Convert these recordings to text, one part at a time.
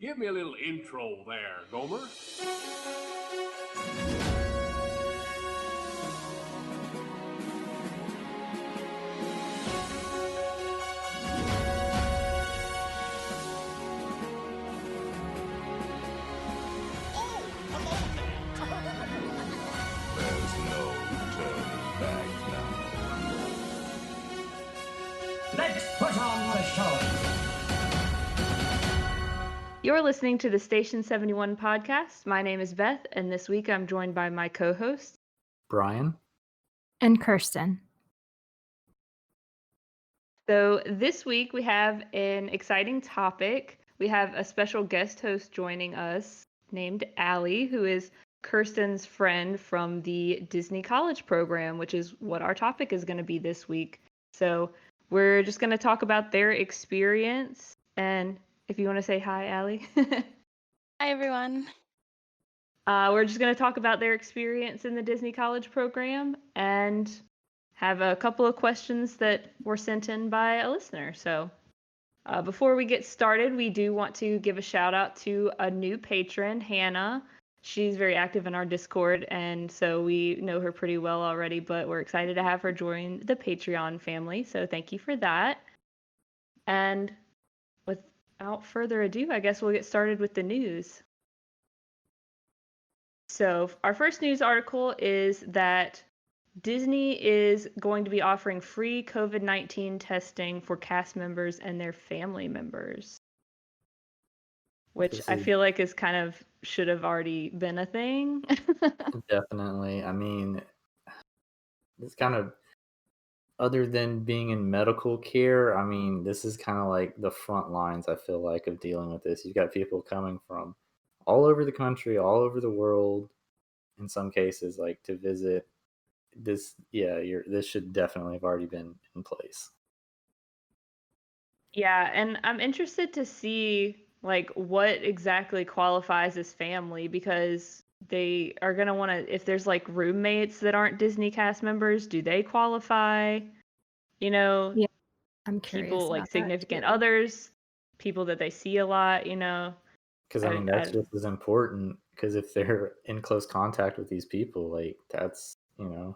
Give me a little intro there, Gomer. There's no turning back now. Let's put on the show. You're listening to the Station 71 podcast. My name is Beth, and this week I'm joined by my co-host, Brian. And Kirsten. So this week we have an exciting topic. We have a special guest host joining us named Allie, who is Kirsten's friend from the Disney College program, which is what our topic is going to be this week. So we're just going to talk about their experience. And if you want to say hi, Allie. Hi, everyone. We're just going to talk about their experience in the Disney College program and have a couple of questions that were sent in by a listener. So before we get started, we do want to give a shout out to a new patron, Hannah. She's very active in our Discord, and so we know her pretty well already, but we're excited to have her join the Patreon family. So thank you for that. And without further ado, I guess we'll get started with the news. So our first news article is that Disney is going to be offering free COVID-19 testing for cast members and their family members, which I feel like is kind of should have already been a thing. Definitely. I mean, it's kind of, other than being in medical care, I mean, this is kind of like the front lines, I feel like, of dealing with this. You've got people coming from all over the country, all over the world, in some cases, like to visit. This should definitely have already been in place. Yeah, and I'm interested to see like what exactly qualifies as family, because they are going to want to, if there's like roommates that aren't Disney cast members, do they qualify? You know, Yeah, I'm curious. people like about that significant too. others, people that they see a lot, you know. Because I mean, that's just as important, because if they're in close contact with these people, like that's, if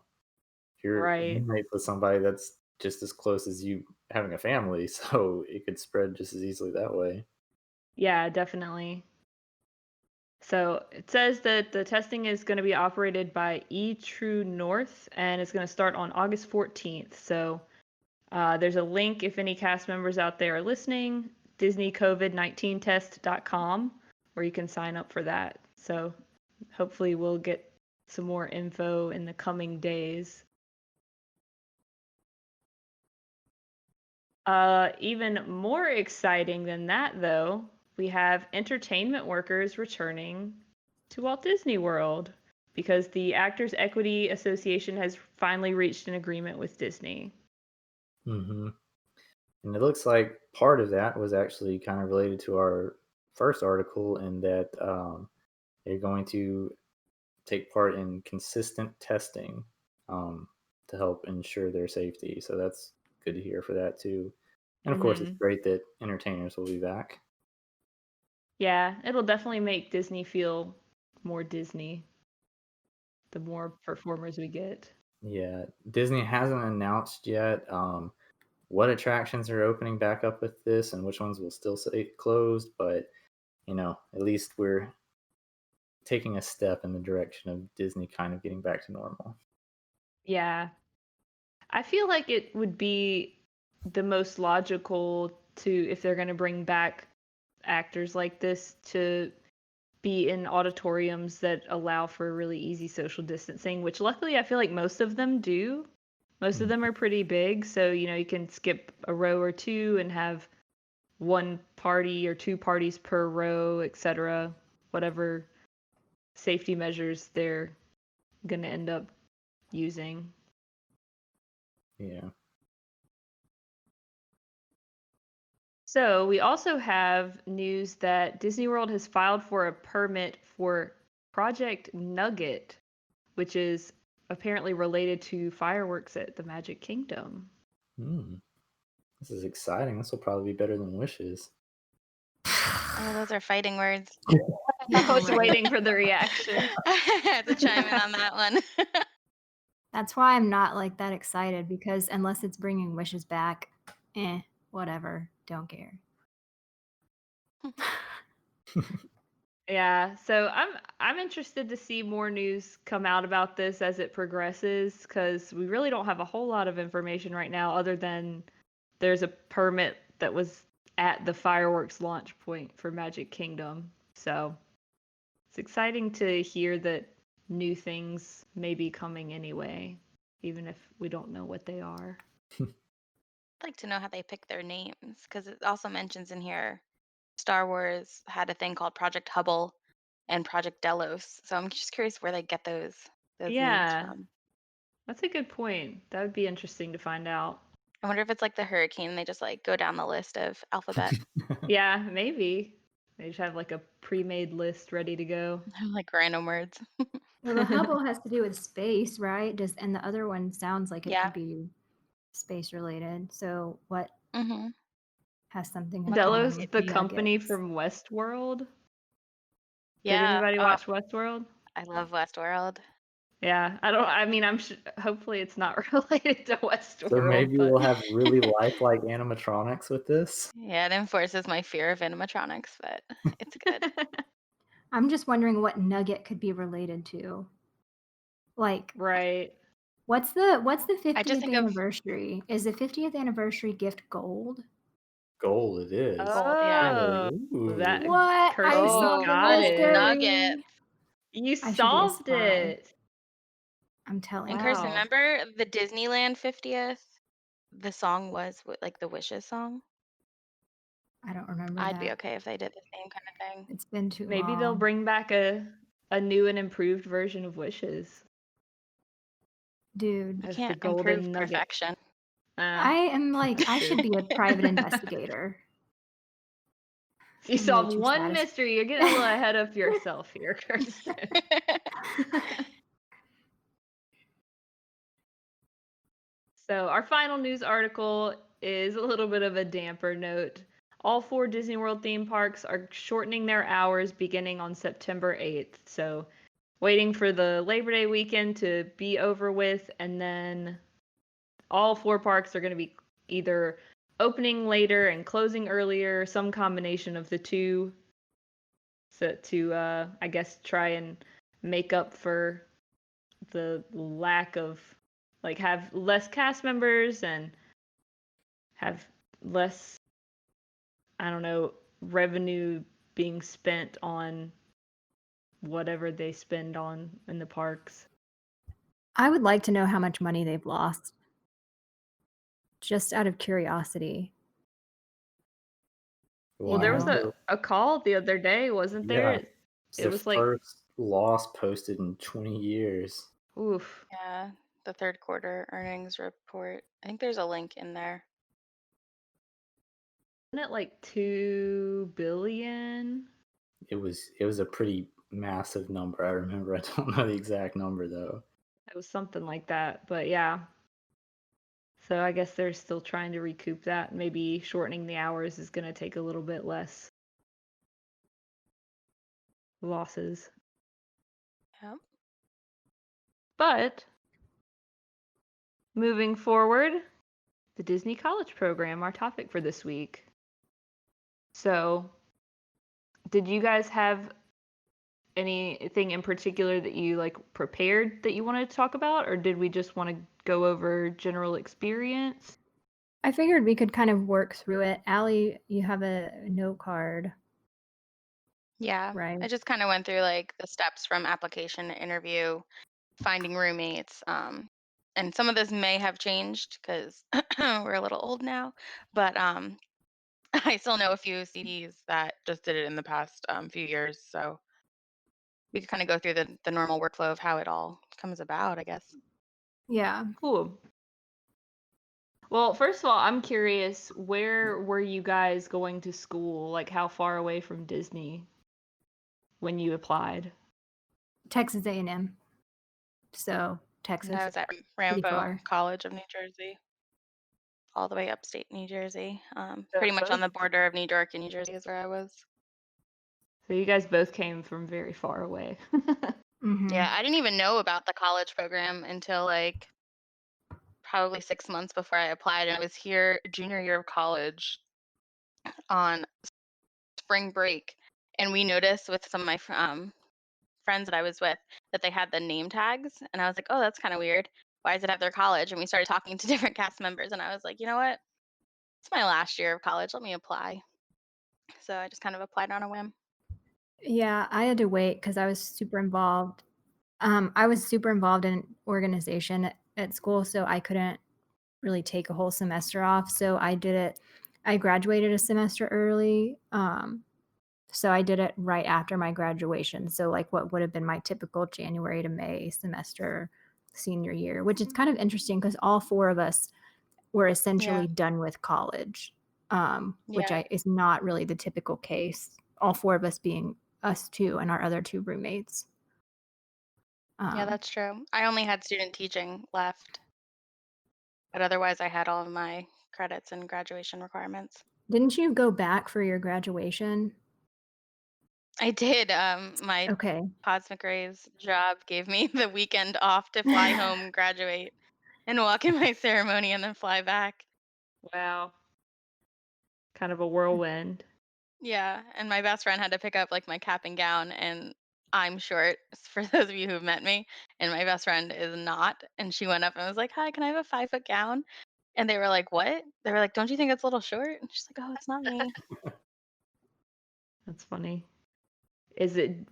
you're Right. roommates with somebody that's just as close as you having a family, so it could spread just as easily that way. Yeah, definitely. So it says that the testing is going to be operated by eTrue North, and it's going to start on August 14th. So there's a link if any cast members out there are listening, DisneyCovid19test.com, where you can sign up for that. So hopefully we'll get some more info in the coming days. Even more exciting than that, though, we have entertainment workers returning to Walt Disney World because the Actors Equity Association has finally reached an agreement with Disney. Mm-hmm. And it looks like part of that was actually kind of related to our first article, in that they're going to take part in consistent testing to help ensure their safety. So that's good to hear for that too. And of course, it's great that entertainers will be back. Yeah, it'll definitely make Disney feel more Disney the more performers we get. Yeah, Disney hasn't announced yet what attractions are opening back up with this and which ones will still stay closed, but at least we're taking a step in the direction of Disney kind of getting back to normal. Yeah. I feel like it would be the most logical to, if they're going to bring back actors like this, to be in auditoriums that allow for really easy social distancing, which luckily I feel like most of them do. Most of them are pretty big, so you can skip a row or two and have one party or two parties per row, etc. Whatever safety measures they're going to end up using. Yeah. So we also have news that Disney World has filed for a permit for Project Nugget, which is apparently related to fireworks at the Magic Kingdom. This is exciting. This will probably be better than Wishes. Oh, those are fighting words. I was waiting for the reaction. I had to chime in on that one. That's why I'm not like that excited, because unless it's bringing wishes back, whatever, don't care. Yeah, so I'm interested to see more news come out about this as it progresses, because we really don't have a whole lot of information right now other than there's a permit that was at the fireworks launch point for Magic Kingdom. So it's exciting to hear that new things may be coming anyway, even if we don't know what they are. I'd like to know how they pick their names, because it also mentions in here Star Wars had a thing called Project Hubble and Project Delos. So I'm just curious where they get those names Yeah, from. that's a good point. That would be interesting to find out. I wonder if it's like the hurricane, they just like go down the list of alphabet. Yeah, maybe. They just have like a pre-made list ready to go. Like random words. Well, the Hubble has to do with space, right? And the other one sounds like it Yeah. could be space related. So what Mm-hmm. has something in Delos, common with the company nuggets? from Westworld. Did Yeah. anybody watch Westworld? I love Westworld. Yeah, I mean, hopefully it's not related to Westworld. So maybe but... we'll have really lifelike animatronics with this. Yeah, it enforces my fear of animatronics, but it's good. I'm just wondering what nugget could be related to. Like, Right. what's the I just 50th think of anniversary? Is the 50th anniversary gift gold? Gold it is. gold, yeah. Oh, Ooh. that What? Kirsten I saw the got gold it. nugget. You I should be a solved spy. it. I'm telling And you. Kirsten, Wow. remember the Disneyland 50th? The song was like the Wishes song. I don't remember I'd that. be okay if they did the same kind of thing. It's been too Maybe long. they'll bring back a new and improved version of Wishes Dude, You as the can't golden improve nugget. perfection. I am like, I should be a private investigator. If you I'm way solve too one satisfied. mystery, you're getting a little ahead of yourself here, Kirsten. So our final news article is a little bit of a damper note. All 4 Disney World theme parks are shortening their hours beginning on September 8th. So waiting for the Labor Day weekend to be over with, and then all 4 parks are going to be either opening later and closing earlier, some combination of the two. So to I guess try and make up for the lack of, like, have less cast members and have less, I don't know, revenue being spent on whatever they spend on in the parks. I would like to know how much money they've lost. Just out of curiosity. Well, there was Wow. a call the other day, wasn't there? Yeah. It's It the was like, first loss posted in 20 years. oof. Yeah, the third quarter earnings report. I think there's a link in there. Isn't it like 2 billion? It was a pretty massive number. I remember. I don't know the exact number though. It was something like that, but yeah. So I guess they're still trying to recoup that. Maybe shortening the hours is going to take a little bit less losses. Yep. But moving forward, the Disney College Program, our topic for this week. So, did you guys have anything in particular that you like prepared that you wanted to talk about, or did we just want to go over general experience? I figured we could kind of work through it. Allie, you have a note card, Yeah. right? I just kind of went through like the steps from application to interview, finding roommates. And some of this may have changed because we're a little old now, but I still know a few CDs that just did it in the past few years. So we could kind of go through the normal workflow of how it all comes about, I guess. Yeah. Cool. Well, first of all, I'm curious, where were you guys going to school? Like, how far away from Disney when you applied? Texas A&M. So, Texas. And I was at pretty Rambo far. College of New Jersey, all the way upstate New Jersey. So Pretty much on both- the border of New York and New Jersey is where I was. So you guys both came from very far away. Mhm. Yeah, I didn't even know about the college program until like probably 6 months before I applied, and I was here junior year of college on spring break, and we noticed with some of my friends that I was with that they had the name tags, and I was like, oh, that's kind of weird. Why does it have their college? And we started talking to different cast members, and I was like, you know what? It's my last year of college. Let me apply. So I just kind of applied on a whim. Yeah, I had to wait because I was super involved. I was super involved in organization at school, so I couldn't really take a whole semester off. So I did it. I graduated a semester early. So I did it right after my graduation. So like what would have been my typical January to May semester senior year, which is kind of interesting because all four of us were essentially done with college, which Yeah. is not really the typical case. All four of us being us two and our other two roommates. Yeah, that's true. I only had student teaching left, but otherwise I had all of my credits and graduation requirements. Didn't you go back for your graduation? I did. My Okay. Pods McRae's job gave me the weekend off to fly home, graduate, and walk in my ceremony, and then fly back. Wow. Kind of a whirlwind. Yeah, and my best friend had to pick up like my cap and gown, and I'm short for those of you who've met me, and my best friend is not. And she went up and was like, "Hi, can I have a 5 foot gown?" And they were like, "What?" They were like, "Don't you think it's a little short?" And she's like, "Oh, it's not me." That's funny. Is it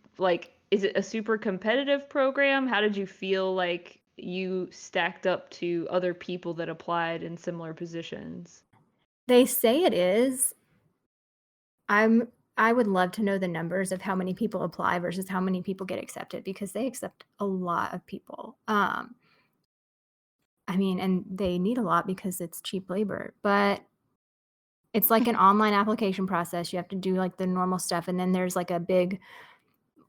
a super competitive program? How did you feel like you stacked up to other people that applied in similar positions? They say it is. I would love to know the numbers of how many people apply versus how many people get accepted because they accept a lot of people. I mean, and they need a lot because it's cheap labor, but it's like an online application process. You have to do like the normal stuff, and then there's like a big,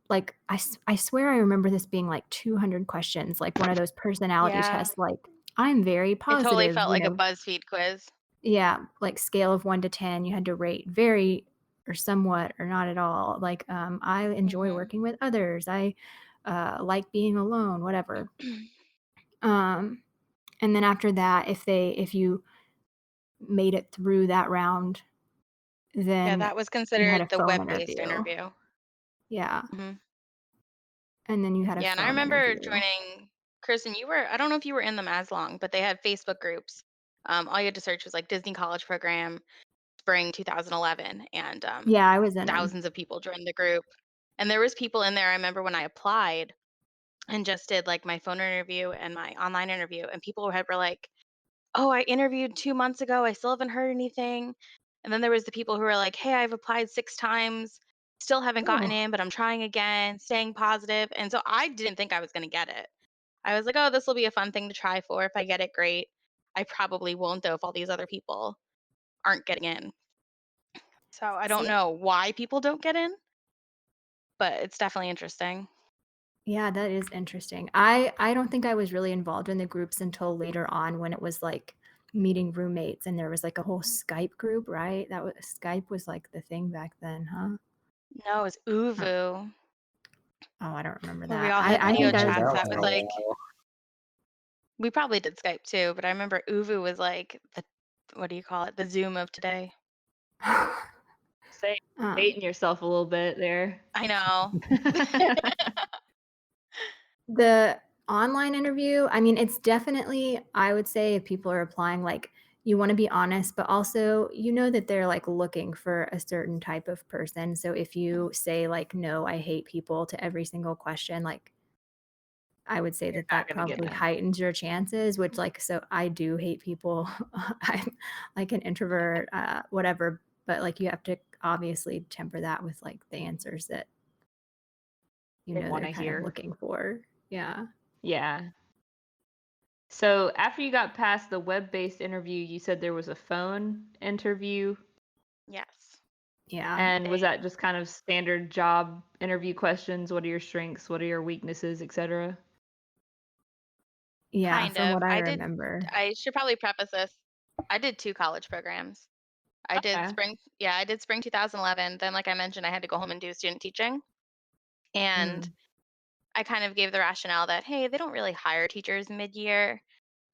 like I swear I remember this being like 200 questions, like one of those personality Yeah, tests. Like I'm very it totally positive, felt like a BuzzFeed quiz. Yeah, like scale of 1 to 10, you had to rate very or somewhat or not at all. Like, I enjoy working with others. I like being alone, whatever. And then after that, if you made it through that round, Yeah, then that was you had considered a the phone web-based interview. interview. Yeah. hmm And then you had a Yeah, and I phone remember interview. joining, Kirsten, I don't know if you were in them as long, but they had Facebook groups. All you had to search was like Disney College Program, spring 2011, and Yeah, I was in them. thousands of people joined the group. And there was people in there, I remember when I applied and just did like my phone interview and my online interview, and people were like, oh, I interviewed 2 months ago. I still haven't heard anything. And then there was the people who were like, hey, I've applied 6 times, still haven't gotten Oh, in, but I'm trying again, staying positive. And so I didn't think I was going to get it. I was like, oh, this will be a fun thing to try for. If I get it, great. I probably won't, though, if all these other people aren't getting in. So I don't see, know why people don't get in, but it's definitely interesting. yeah, that is interesting. I don't think I was really involved in the groups until later on when it was like meeting roommates and there was like a whole Skype group, right? Skype was like the thing back then, huh? No, it's Huh. Uvu, Oh, I don't remember where we that. all had I video think I That was chats. was That been was a like, while. we probably did Skype too, but I remember Uvu was like what do you call it? The Zoom of today. Say um, dating yourself a little bit there. I know. the online interview, I mean, it's definitely, I would say if people are applying, like you want to be honest, but also you know that they're like looking for a certain type of person. So if you say like, no, I hate people to every single question, like I would say You're that not that gonna get probably in. heightens your chances, which like, so I do hate people. I'm like an introvert, whatever, but like you have to obviously temper that with like the answers that you They know want they're to kind of hear. looking for. Yeah. Yeah. So after you got past the web-based interview, you said there was a phone interview. Yes. Yeah. And was that just kind of standard job interview questions? What are your strengths? What are your weaknesses, etc.? Yeah, Kind from of. what I remember. I should probably preface this. I did 2 college programs. I did Okay. spring. Yeah, I did spring 2011. Then, like I mentioned, I had to go home and do student teaching, and Mm. I kind of gave the rationale that, hey, they don't really hire teachers mid-year.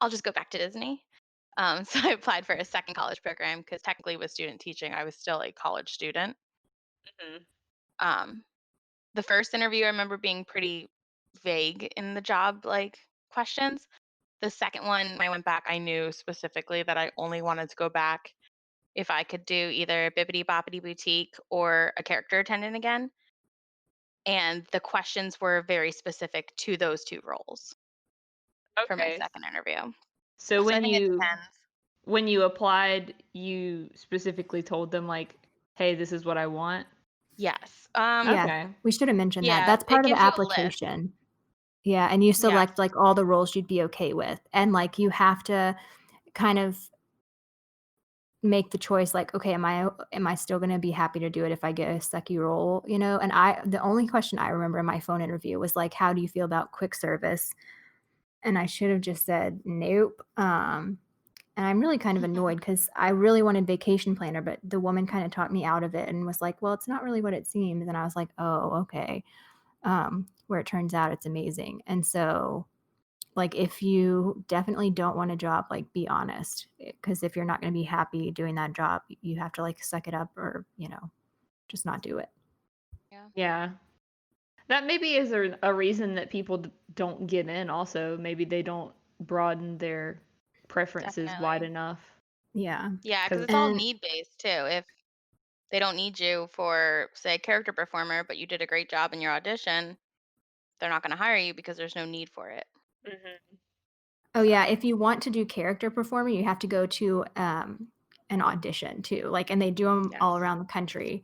I'll just go back to Disney. So I applied for a second college program because technically with student teaching, I was still a college student. Mhm. Um, the first interview, I remember being pretty vague in the job like questions. The second one, when I went back, I knew specifically that I only wanted to go back if I could do either Bibbidi Boppity Boutique or a character attendant again. And the questions were very specific to those two roles for my Okay. second interview. So So I think it depends. when you applied, you specifically told them like, "Hey, this is what I want." Yes. Yeah, Okay. we should have mentioned that. Yeah, That's it part of the gives you a list. application. Yeah, and you Yes. select like all the roles you'd be okay with. And like you have to kind of make the choice like, okay, am I still going to be happy to do it if I get a sucky role, you know? And the only question I remember in my phone interview was like, how do you feel about quick service? And I should have just said nope. And I'm really kind of annoyed because I really wanted vacation planner, but the woman kind of talked me out of it and was like, well, it's not really what it seems. And I was like, oh, okay. Where it turns out it's amazing. And so, like, if you definitely don't want a job, like, be honest. Because if you're not going to be happy doing that job, you have to like suck it up or, just not do it. Yeah. Yeah. That maybe is a reason that people don't get in also. Maybe they don't broaden their preferences wide Definitely. enough. Yeah. Yeah, because 'Cause it's all And need based too. If they don't need you for, say, character performer, but you did a great job in your audition, they're not going to hire you because there's no need for it. Mhm. oh, yeah, So, if you want to do character performer, you have to go to an audition too. Like, and they do them all yes. around the country.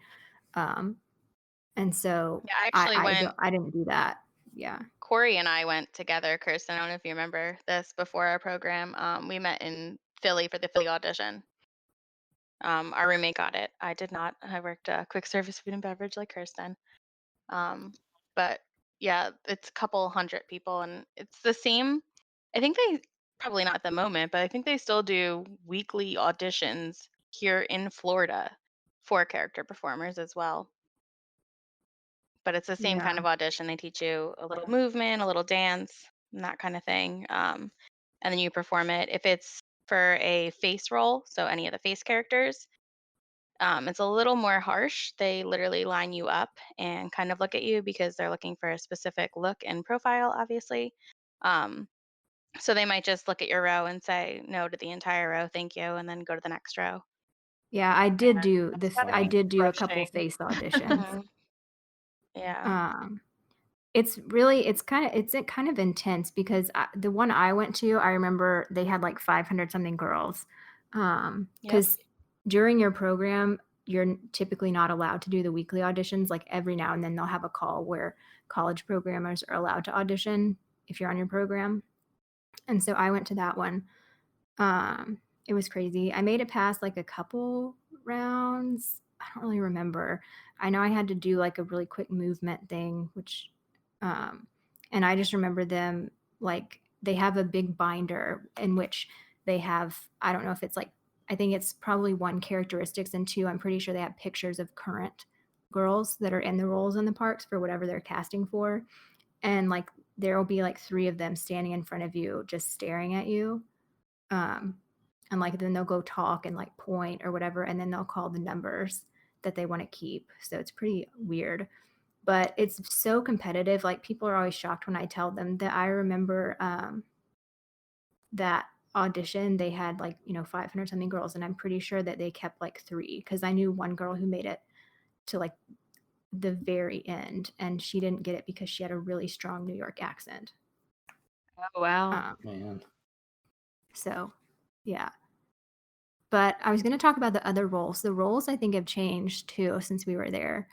Um, and so Yeah, I actually went, I didn't do that. Yeah. Corey and I went together, Kirsten. I don't know if you remember this before our program. We met in Philly for the Philly audition. Our roommate got it. I did not. I worked quick service food and beverage like Kirsten. Um, but yeah, it's a couple hundred people, and it's the same. I think they probably not at the moment, but I think they still do weekly auditions here in Florida for character performers as well. But it's the same Yeah. kind of audition. They teach you a little movement, a little dance, and that kind of thing. And then you perform it. If it's for a face role, so any of the face characters, it's a little more harsh. They literally line you up and kind of look at you because they're looking for a specific look and profile, obviously. Um, so they might just look at your row and say no to the entire row, thank you, and then go to the next row. Yeah, I did Man, do that's this. gotta I be did do a couple frustrating. face auditions. Mhm. Yeah. Um, it's kind of intense because the one I went to, I remember they had like 500 something girls. Yep. Because during your program, you're typically not allowed to do the weekly auditions. Like every now and then they'll have a call where college programmers are allowed to audition if you're on your program. And so I went to that one. It was crazy. I made it past like a couple rounds. I don't really remember. I know I had to do like a really quick movement thing, which, um, and I just remember them like they have a big binder in which they have, I don't know if it's like, I think it's probably one characteristics and two, I'm pretty sure they have pictures of current girls that are in the roles in the parks for whatever they're casting for. And like there will be like three of them standing in front of you, just staring at you. Um, and like then they'll go talk and like point or whatever, and then they'll call the numbers that they want to keep. So it's pretty weird, but it's so competitive. Like people are always shocked when I tell them that I remember that audition they had like 500 something girls, and I'm pretty sure that they kept like three because I knew one girl who made it to like the very end, and she didn't get it because she had a really strong New York accent. Oh wow. Um, Man. so yeah. But I was going to talk about the other roles. The roles I think have changed too since we were there.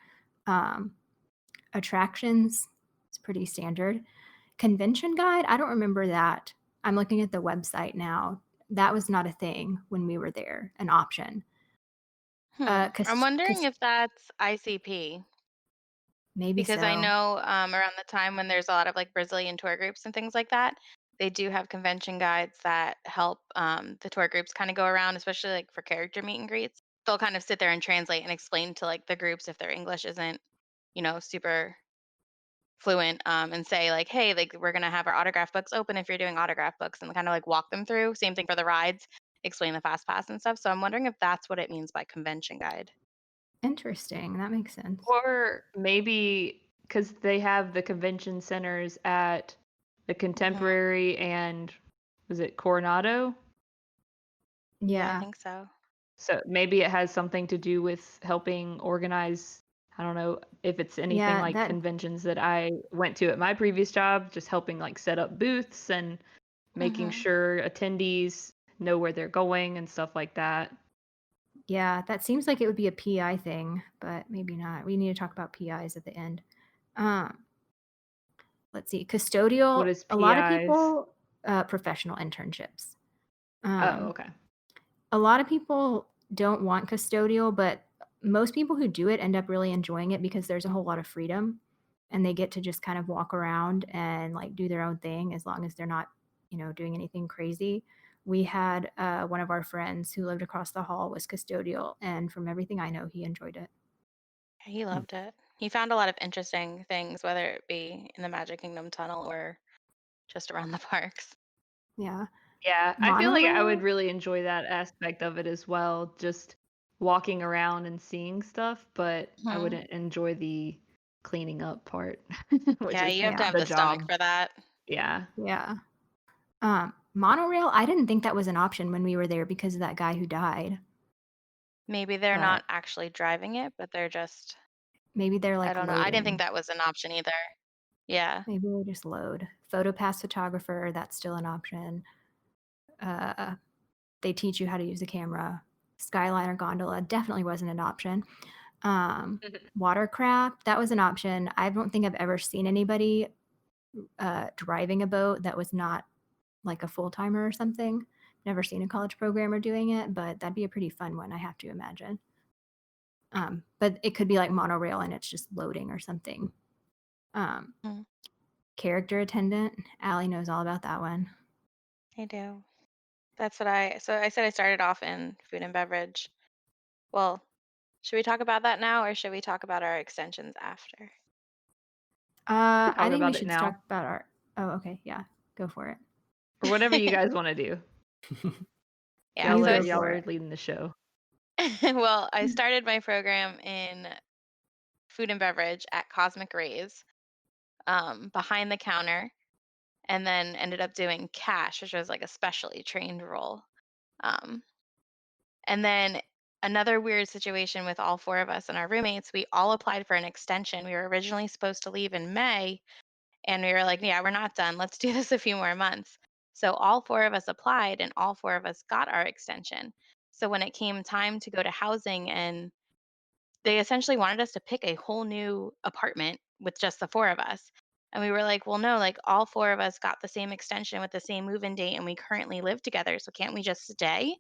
Um, attractions, it's pretty standard. Convention guide, I don't remember that. I'm looking at the website now. That was not a thing when we were there, an option. I'm wondering Cause if that's ICP maybe because I so. know around the time when there's a lot of like Brazilian tour groups and things like that, they do have convention guides that help the tour groups kind of go around, especially like for character meet and greets. they'll kind of sit there and translate and explain to like the groups if their English isn't, super fluent, and say like, hey, like we're gonna have our autograph books open if you're doing autograph books, and kind of like walk them through. Same thing for the rides, explain the fast pass and stuff. So I'm wondering if that's what it means by convention guide. Interesting. That makes sense. Or maybe because they have the convention centers at the Contemporary and was it Coronado? Yeah, I Yeah. think so. So maybe it has something to do with helping organize. I don't know if it's anything Yeah, like that conventions that I went to at my previous job, just helping like set up booths and making Mhm. sure attendees know where they're going and stuff like that. yeah, that seems like it would be a PI thing, but maybe not. We need to talk about PIs at the end. Um, let's see. What Custodial, is a lot of PIs? people, professional internships. Oh, okay. A lot of people don't want custodial, but most people who do it end up really enjoying it because there's a whole lot of freedom and they get to just kind of walk around and like do their own thing as long as they're not, doing anything crazy. We had one of our friends who lived across the hall was custodial, and from everything I know, he enjoyed it. He loved it. He found a lot of interesting things, whether it be in the Magic Kingdom tunnel or just around the parks. Yeah. Yeah, I feel like I would Monorail? really enjoy that aspect of it as well, just walking around and seeing stuff, but I Mhm. wouldn't enjoy the cleaning up part, which Yeah, is you have to Yeah. have the the stomach job. for that. Yeah. Yeah. Monorail, I didn't think that was an option when we were there because of that guy who died, Maybe they're but not actually driving it, but they're just, maybe they're I like don't know. I didn't think loading. that was an option either. Yeah. Maybe they just load. PhotoPass photographer, that's still an option. Uh, they teach you how to use a camera. Skyliner gondola definitely wasn't an option. Watercraft, that was an option. I don't think I've ever seen anybody driving a boat that was not like a full timer or something. Never seen a college programmer doing it, but that'd be a pretty fun one, I have to imagine. But it could be like monorail and it's just loading or something. Um, Mhm. Character attendant, Allie knows all about that one. I do. So I said I started off in food and beverage. Well, should we talk about that now or should we talk about our extensions after? I Talk think we about it should now, talk about our. Oh, okay, yeah, go for it. or whatever you guys want to do. Yeah, You so go Y'all for are it. leading the show. well, I started my program in food and beverage at Cosmic Rays, behind the counter, and then ended up doing cash, which was like a specially trained role. Um, and then another weird situation with all four of us and our roommates, we all applied for an extension. We were originally supposed to leave in May, and we were like, yeah, we're not done. Let's do this a few more months. So all four of us applied, and all four of us got our extension. So when it came time to go to housing, and they essentially wanted us to pick a whole new apartment with just the four of us. And we were like, well, no, like all four of us got the same extension with the same move in date, and we currently live together. So can't we just stay?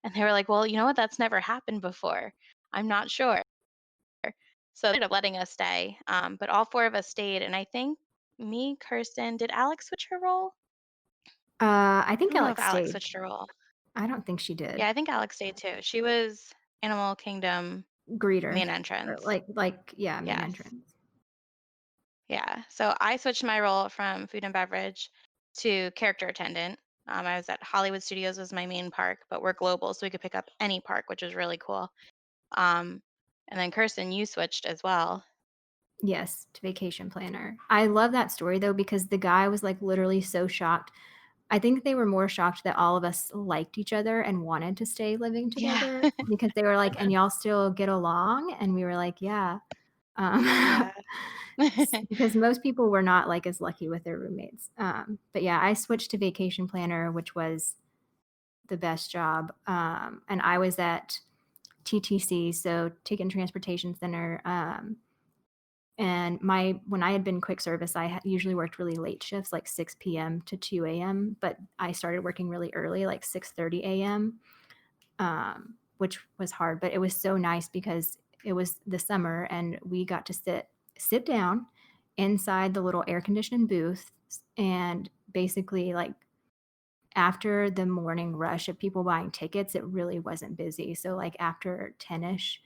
And they were like, well, you know what? That's never happened before. I'm not sure. So they ended up letting us stay. But all four of us stayed. And I think me, Kirsten, did Alex switch her role? I I think don't know if Alex Alex stayed. switched her role. I don't think she did. Yeah, I think Alex stayed too. She was Animal Kingdom Greeter, main or entrance. yeah, main Yes. entrance. Yeah. So I switched my role from food and beverage to character attendant. I was at Hollywood Studios was my main park, but we're global, so we could pick up any park, which was really cool. Um, and then Kirsten, you switched as well. Yes, to vacation planner. I love that story though because the guy was like literally so shocked. I think they were more shocked that all of us liked each other and wanted to stay living Yeah. together because they were like, "And y'all still get along?" And we were like, "Yeah." Yeah. Because most people were not like as lucky with their roommates. But yeah, I switched to vacation planner, which was the best job. And I was at TTC, so Ticket and Transportation Center. And when I had been quick service, I usually worked really late shifts, like 6 p.m. to 2 a.m. But I started working really early, like 6:30 a.m., which was hard. But it was so nice because it was the summer, and we got to sit down inside the little air conditioned booth and basically like after the morning rush of people buying tickets, it really wasn't busy. So like after 10ish,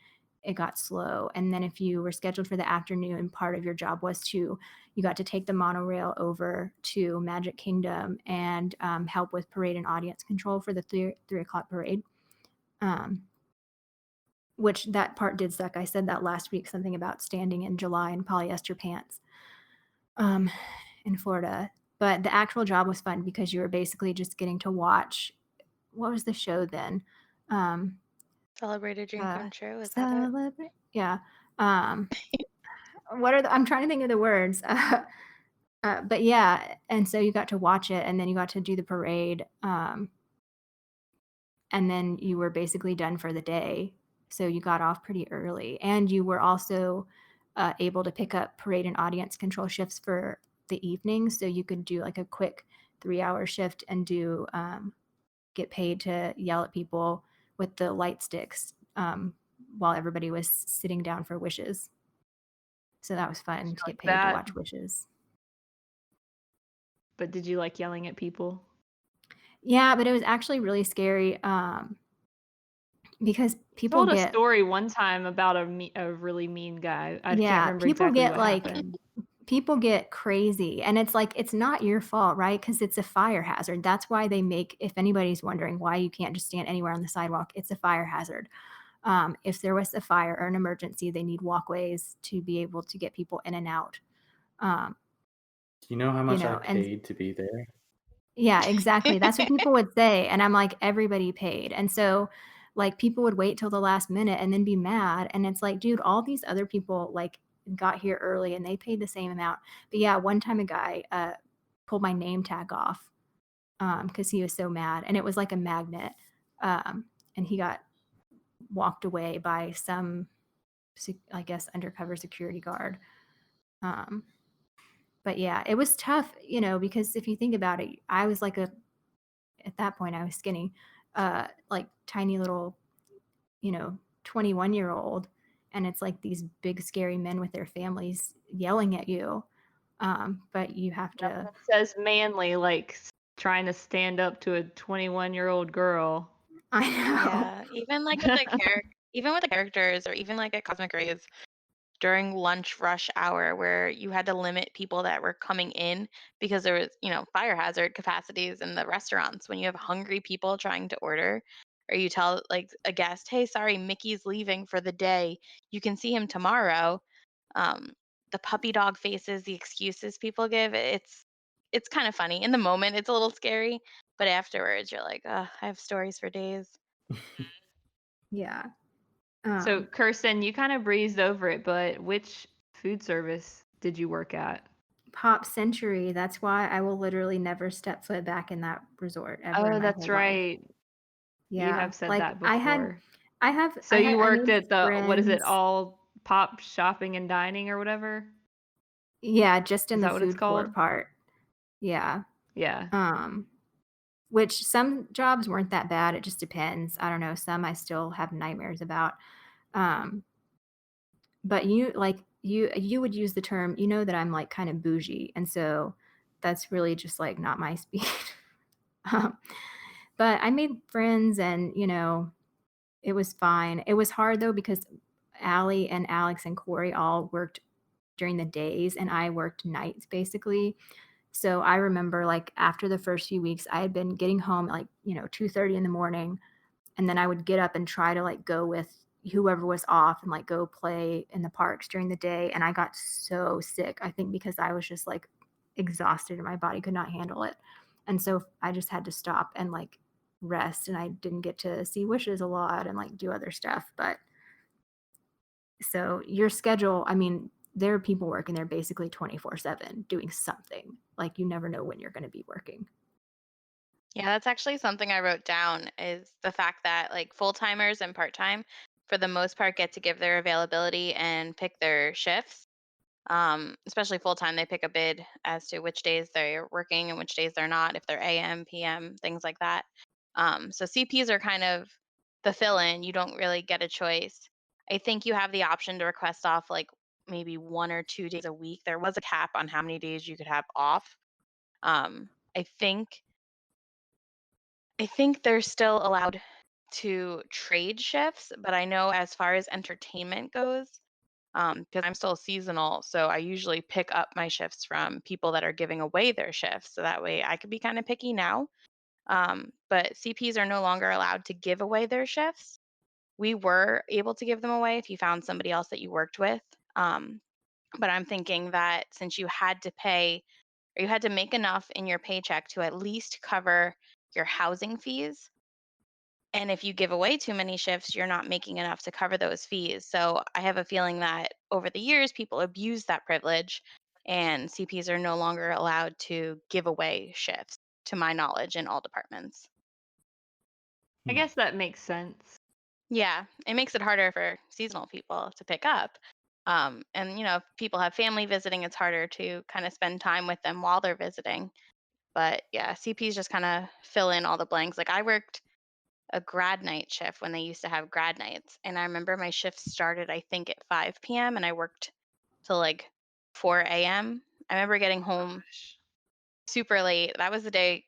it got slow. And then if you were scheduled for the afternoon, part of your job was you got to take the monorail over to Magic Kingdom and help with parade and audience control for the 3 o'clock parade. Which that part did suck. I said that last week, something about standing in July in polyester pants in Florida. But the actual job was fun because you were basically just getting to watch. What was the show then? Celebrate a dream come true. Is that it? Celebrate. Yeah. I'm trying to think of the words. But yeah, and so you got to watch it, and then you got to do the parade, and then you were basically done for the day. So you got off pretty early, and you were also able to pick up parade and audience control shifts for the evening. So you could do like a quick 3-hour shift and get paid to yell at people with the light sticks while everybody was sitting down for wishes. So that was fun to get paid to watch wishes. But did you like yelling at people? Yeah, but it was actually really scary because people told a story one time about a really mean guy. I can't remember people exactly get what like happened. people get crazy, and it's like it's not your fault, right? Because it's a fire hazard. That's why they make, if anybody's wondering why you can't just stand anywhere on the sidewalk, it's a fire hazard. If there was a fire or an emergency, they need walkways to be able to get people in and out. Do you know how much I paid to be there? Yeah, exactly. That's what people would say. And I'm like, everybody paid. And so like people would wait till the last minute and then be mad. And it's like, dude, all these other people like got here early and they paid the same amount. But yeah, one time a guy pulled my name tag off because he was so mad. And it was like a magnet. And he got walked away by some, I guess, undercover security guard. But yeah, it was tough, because if you think about it, I was like at that point I was skinny, like tiny little, 21-year-old. And it's like these big, scary men with their families yelling at you. But you have to. It says manly, like trying to stand up to a 21-year-old girl. I know. Yeah, even like with the characters, or even like at Cosmic Rays during lunch rush hour, where you had to limit people that were coming in because there was, fire hazard capacities in the restaurants. When you have hungry people trying to order, or you tell like a guest, "Hey, sorry, Mickey's leaving for the day. You can see him tomorrow." The puppy dog faces, the excuses people give, it's kind of funny. In the moment, it's a little scary, but afterwards, you're like, "I have stories for days." Yeah. So, Kirsten, you kind of breezed over it, but which food service did you work at? Pop Century. That's why I will literally never step foot back in that resort ever. Oh, in my that's whole life. right. Yeah. You have said like that before. I have. So you I worked made at the, what is it, friends- all pop shopping and dining or whatever? Yeah, just in Is the that what it's food court called? part. Yeah. Yeah. Which some jobs weren't that bad. It just depends. I don't know. Some I still have nightmares about. But you would use the term, that I'm like kind of bougie. And so that's really just like not my speed. But I made friends and, it was fine. It was hard though, because Allie and Alex and Corey all worked during the days and I worked nights basically. So I remember like after the first few weeks, I had been getting home at like, 2:30 in the morning. And then I would get up and try to like go with whoever was off and like go play in the parks during the day. And I got so sick, I think because I was just like exhausted and my body could not handle it. And so I just had to stop and like rest, and I didn't get to see wishes a lot and like do other stuff. But so your schedule, I mean, there are people working there basically 24/7 doing something. Like you never know when you're going to be working. Yeah, that's actually something I wrote down, is the fact that like full-timers and part-time for the most part get to give their availability and pick their shifts. Especially full-time, they pick a bid as to which days they're working and which days they're not, if they're AM, PM, things like that. So CPs are kind of the fill-in. You don't really get a choice. I think you have the option to request off like maybe 1 or 2 days a week. There was a cap on how many days you could have off. I think I think they're still allowed to trade shifts, but I know as far as entertainment goes, because I'm still seasonal, so I usually pick up my shifts from people that are giving away their shifts. So that way I could be kind of picky now. But CPs are no longer allowed to give away their shifts. We were able to give them away if you found somebody else that you worked with. Um, but I'm thinking that since you had to pay or you had to make enough in your paycheck to at least cover your housing fees, and if you give away too many shifts, you're not making enough to cover those fees. So I have a feeling that over the years, people abuse that privilege, and CPs are no longer allowed to give away shifts, to my knowledge, in all departments. I guess that makes sense. Yeah, it makes it harder for seasonal people to pick up. And, if people have family visiting, it's harder to kind of spend time with them while they're visiting. But yeah, CPs just kind of fill in all the blanks. Like I worked a grad night shift when they used to have grad nights. And I remember my shift started, I think, at 5 p.m. and I worked till like 4 a.m. I remember getting home super late. That was the day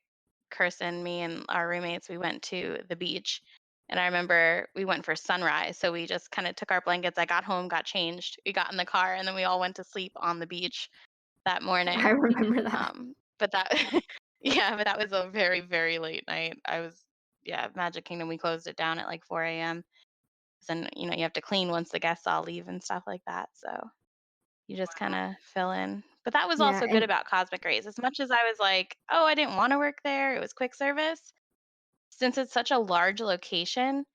Kirsten, me, and our roommates, we went to the beach. And I remember we went for sunrise. So we just kind of took our blankets. I got home, got changed. We got in the car, and then we all went to sleep on the beach that I morning. remember that. But that, yeah, but that was a very, very late night. Yeah, Magic Kingdom, we closed it down at like 4 a.m. Then, you have to clean once the guests all leave and stuff like that. So you just kind of fill in. But that was Yeah, also good and about Cosmic Rays. As much as I was like, oh, I didn't want to work there, it was quick service. Since it's such a large location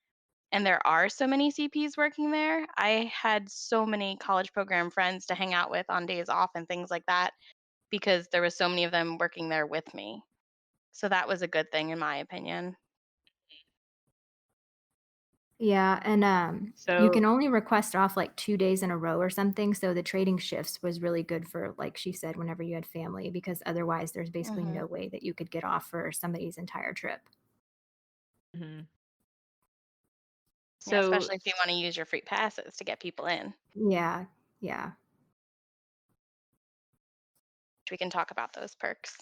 and there are so many CPs working there, I had so many college program friends to hang out with on days off and things like that because there was so many of them working there with me. So that was a good thing in my opinion. yeah, and you can So, only request off like 2 days in a row or something. So the trading shifts was really good for, like she said, whenever you had family, because otherwise there's basically Hmm. no way that you could get off for somebody's entire trip. mhm. Yeah, So especially if you want to use your free passes to get people in, Yeah, yeah. which we can talk about those perks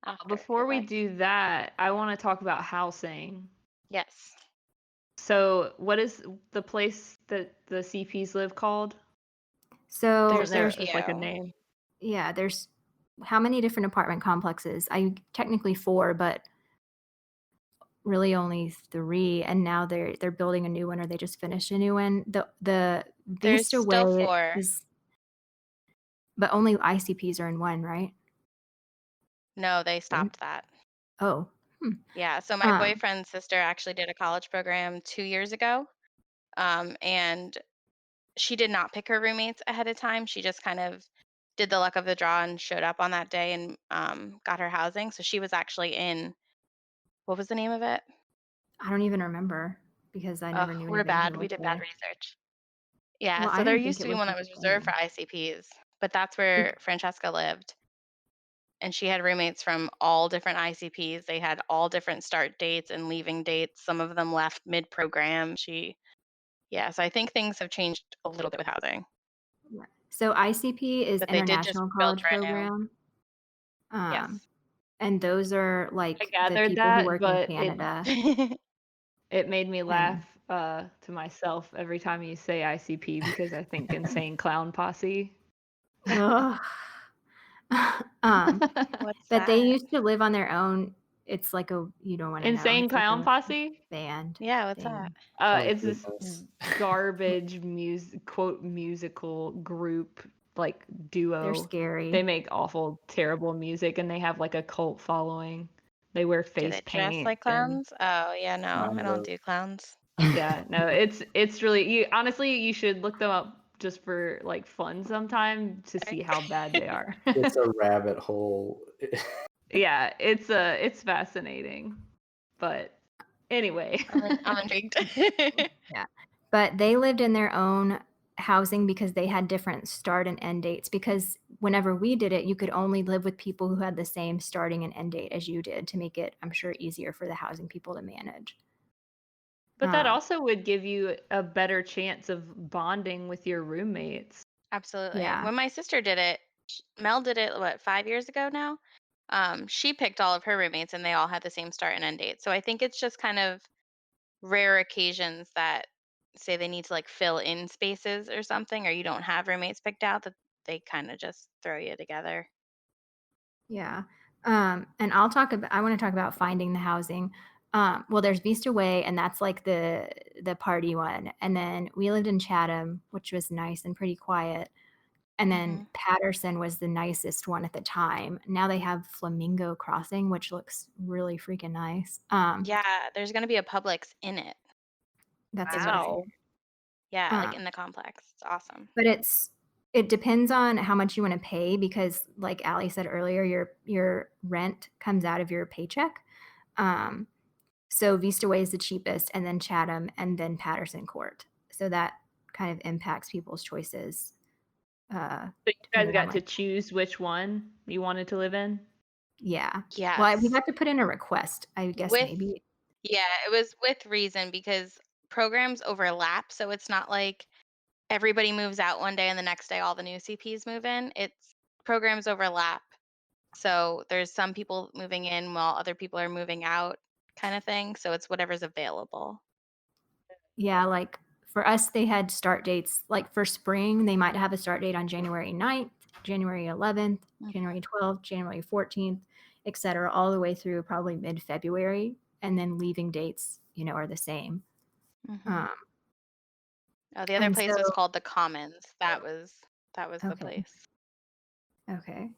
after if before you'd we like. do that, I want to talk about housing. Yes. So, what is the place that the CPs live called? So Isn't there there's just like a Studio. name? yeah, there's how many different apartment complexes? I technically 4, but really only 3, and now they're building a new one, or they just finished a new one. The There's Vista still Way 4. is, but only ICPs are in one, right? No, they Right? stopped that. Oh, Yeah, so my um, boyfriend's sister actually did a college program 2 years ago, and she did not pick her roommates ahead of time. She just kind of did the luck of the draw and showed up on that day and got her housing. So she was actually in what was the name of it? I don't even remember because I Oh, never knew we're anybody who bad. We lived did bad there. research. Yeah, Well, so I there didn't used think to it be would one be that the was reserved for same. ICPs, but that's where Francesca lived. And she had roommates from all different ICPs. They had all different start dates and leaving dates. Some of them left mid-program. Yeah, so I think things have changed a little bit with housing, Yeah. So ICP is but they did just International build College brand new. Program. Um, Yes. and those are I like the gathered people who that, work in but it Canada. it made me And laugh to myself every time you say ICP because I think Insane Clown Posse. ugh. um, What's but they that? used to live on their own. It's like a, you don't want to know. Insane It's like Clown a Posse? band Yeah, what's that? thing. Oh It's this goodness. garbage quote musical group like They're duo. They scary. make awful, terrible music and they have like a cult following. They wear Do face they dress paint like and clowns? Oh, yeah, no, I Kind don't of. do clowns. yeah, no, it's really you honestly you should look them up just for like fun sometime to see how bad they are. It's a rabbit hole. Yeah, it's fascinating. But anyway. I'm intrigued. Yeah. But they lived in their own housing because they had different start and end dates. Because whenever we did it, you could only live with people who had the same starting and end date as you did to make it, I'm sure, easier for the housing people to manage. But that Um, also would give you a better chance of bonding with your roommates. Absolutely. yeah. When my sister did it, Mel did it, what, 5 years ago now? she picked all of her roommates and they all had the same start and end date. So I think it's just kind of rare occasions that say they need to like fill in spaces or something, or you don't have roommates picked out, that they kind of just throw you together. Yeah. And I want to talk about finding the housing. Well, there's Vista Way, and that's like the party one. And then we lived in Chatham, which was nice and pretty quiet. And then Hmm. Patterson was the nicest one at the time. Now they have Flamingo Crossing, which looks really freaking nice. Yeah, there's going to be a Publix in it. That's Is what I Wow. Yeah, like um, in the complex. It's awesome. but it depends on how much you want to pay because, like Allie said earlier, your rent comes out of your paycheck. Um, So Vista Way is the cheapest, and then Chatham, and then Patterson Court. So that kind of impacts people's choices, So you guys depending on got to like, choose which one you wanted to live in? yeah. Well, we Yes. have to put in a request, I guess With maybe. Yeah, it was with reason because programs overlap, so it's not like everybody moves out one day and the next day all the new CPs move in. It's Programs overlap. So there's some people moving in while other people are moving out kind of thing. So it's whatever's available. Yeah, like for us, they had start dates. Like for spring, they might have a start date on January 9th, January 11th, January 12th, January 14th, et cetera, all the way through probably mid-February. And then leaving dates, are the same. Hmm. Um, Oh, the other and place was so, called the Commons. That was the okay. place. Okay.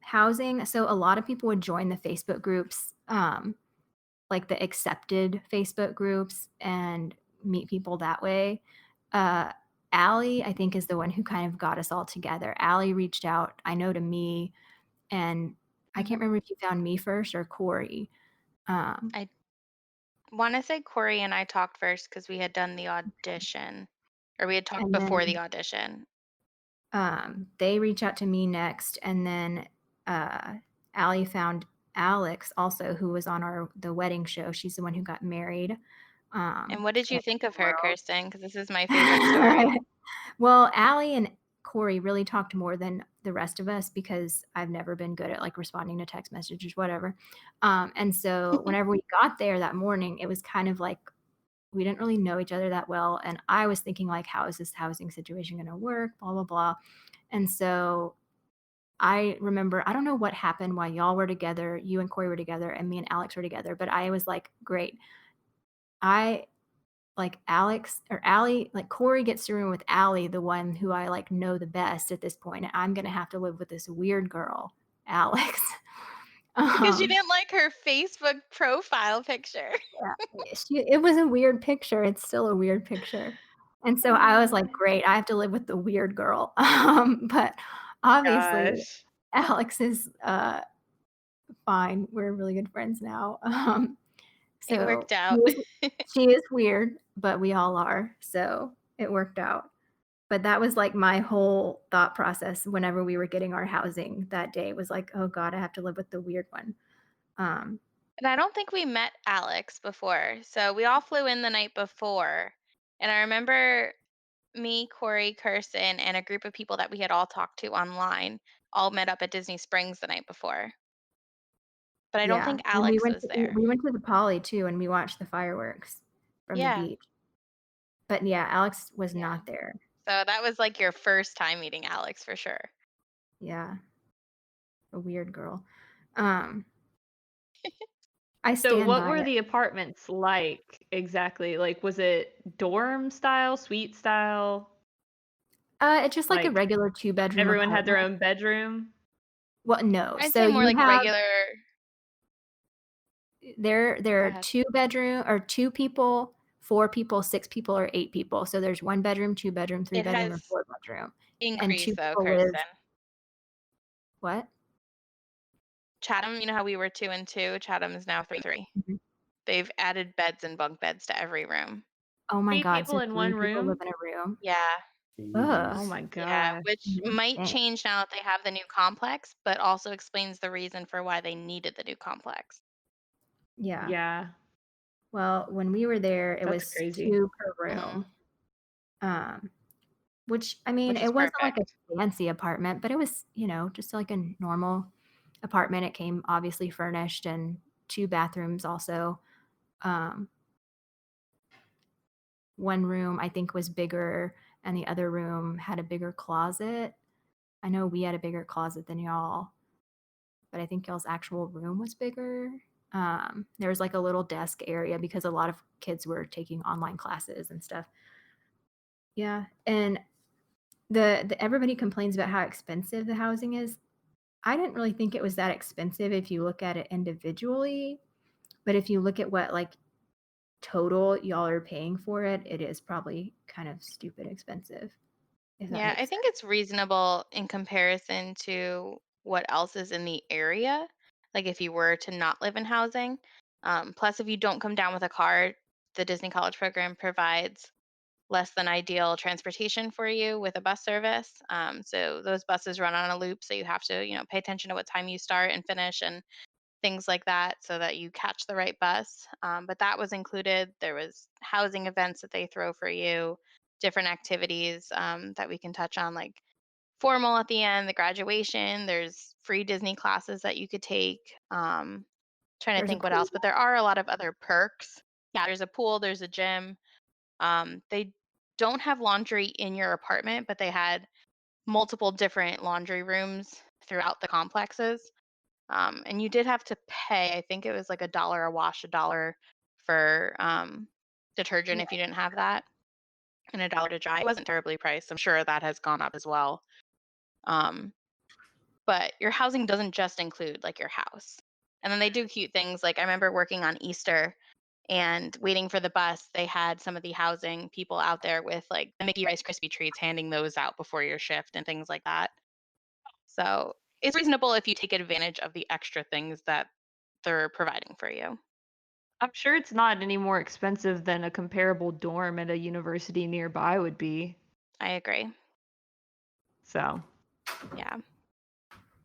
Housing. So a lot of people would join the Facebook groups, like the accepted Facebook groups, and meet people that way. Uh, Allie, I think, is the one who kind of got us all together. Allie reached out, I know, to me, and I can't Hmm. remember if you found me first or Corey. Um, I want to say Corey and I talked first because we had done the audition, or we had talked and before then the audition. they reach out to me next, and then Allie found Alex also, who was on the wedding show. She's the one who got married. And what did you At think of her, World. Kirsten? Because this is my favorite story. Well, Allie and Corey really talked more than the rest of us because I've never been good at like responding to text messages, whatever. And so whenever we got there that morning, it was kind of like we didn't really know each other that well. And I was thinking like, how is this housing situation going to work? Blah, blah, blah. And so I remember, I don't know what happened while y'all were together, you and Corey were together, and me and Alex were together, but I was like, great. I like Alex or Allie, like Corey gets to room with Allie, the one who I like know the best at this point, and I'm gonna have to live with this weird girl, Alex. Because you um, didn't like her Facebook profile picture. it was a weird picture. It's still a weird picture, and so I was like, great, I have to live with the weird girl. But obviously, Gosh. Alex is fine. We're really good friends now. It So worked out. she is weird, but we all are. So it worked out. But that was like my whole thought process whenever we were getting our housing that day was like, oh God, I have to live with the weird one. Um, And I don't think we met Alex before. So we all flew in the night before. And I remember me, Corey, Kirsten, and a group of people that we had all talked to online all met up at Disney Springs the night before. But I don't yeah. think And we Alex went was to, there. we went to the Poly too, and we watched the fireworks from the Yeah. beach. But yeah, Alex was Yeah. not there. So that was like your first time meeting Alex for sure. Yeah, a weird girl. Um, I So stand what by were it. the apartments like exactly? Like was it dorm style, suite style? It's just like a Like regular 2-bedroom everyone had their apartment. own bedroom? Well, no. I'd So say more you like have regular. there Go are ahead. 2 bedroom or 2 people, 4 people, 6 people, or 8 people. So there's 1 bedroom, 2 bedroom, 3 It bedroom, or has 4 bedroom. And 2 increased though, people live Kirsten. what? Chatham, you know how we were 2 and 2? Chatham is now 3 and 3. Mhm. They've added beds and bunk beds to every room. Oh my 3 god, people so in 3 one people live room? in a room? Yeah. Ugh. Oh Jeez. my Yeah, gosh. which No might thanks. change now that they have the new complex, but also explains the reason for why they needed the new complex. Yeah. Yeah, Well, when we were there, it that's was crazy. 2 per Hmm. room. Um, which I mean, Which is it wasn't like perfect. a fancy apartment, but it was, just like a normal apartment. It came obviously furnished and 2 bathrooms also. One room I think was bigger and the other room had a bigger closet. I know we had a bigger closet than y'all, but I think y'all's actual room was bigger. There was like a little desk area because a lot of kids were taking online classes and stuff. Yeah, and the everybody complains about how expensive the housing is. I didn't really think it was that expensive if you look at it individually, but if you look at what like total y'all are paying for it, it is probably kind of stupid expensive. If that Yeah, makes I sense. think it's reasonable in comparison to what else is in the area. Like if you were to not live in housing. Plus, if you don't come down with a car, the Disney College Program provides less than ideal transportation for you with a bus service. So those buses run on a loop, so you have to, pay attention to what time you start and finish and things like that, so that you catch the right bus. But that was included. There was housing events that they throw for you, different activities that we can touch on, like formal at the end, the graduation. There's free Disney classes that you could take. Trying to There's a think what else, but pool. there are a lot of other perks. Yeah, there's a pool, there's a gym. They don't have laundry in your apartment, but they had multiple different laundry rooms throughout the complexes. And you did have to pay, I think it was like $1 a wash, $1 for detergent Yeah. if you didn't have that, and $1 to dry. It wasn't terribly priced. I'm sure that has gone up as well. Um, but your housing doesn't just include like your house. And then they do cute things. Like I remember working on Easter and waiting for the bus, they had some of the housing people out there with like the Mickey Rice Krispie treats, handing those out before your shift and things like that. So it's reasonable if you take advantage of the extra things that they're providing for you. I'm sure it's not any more expensive than a comparable dorm at a university nearby would be. I agree. So, Yeah.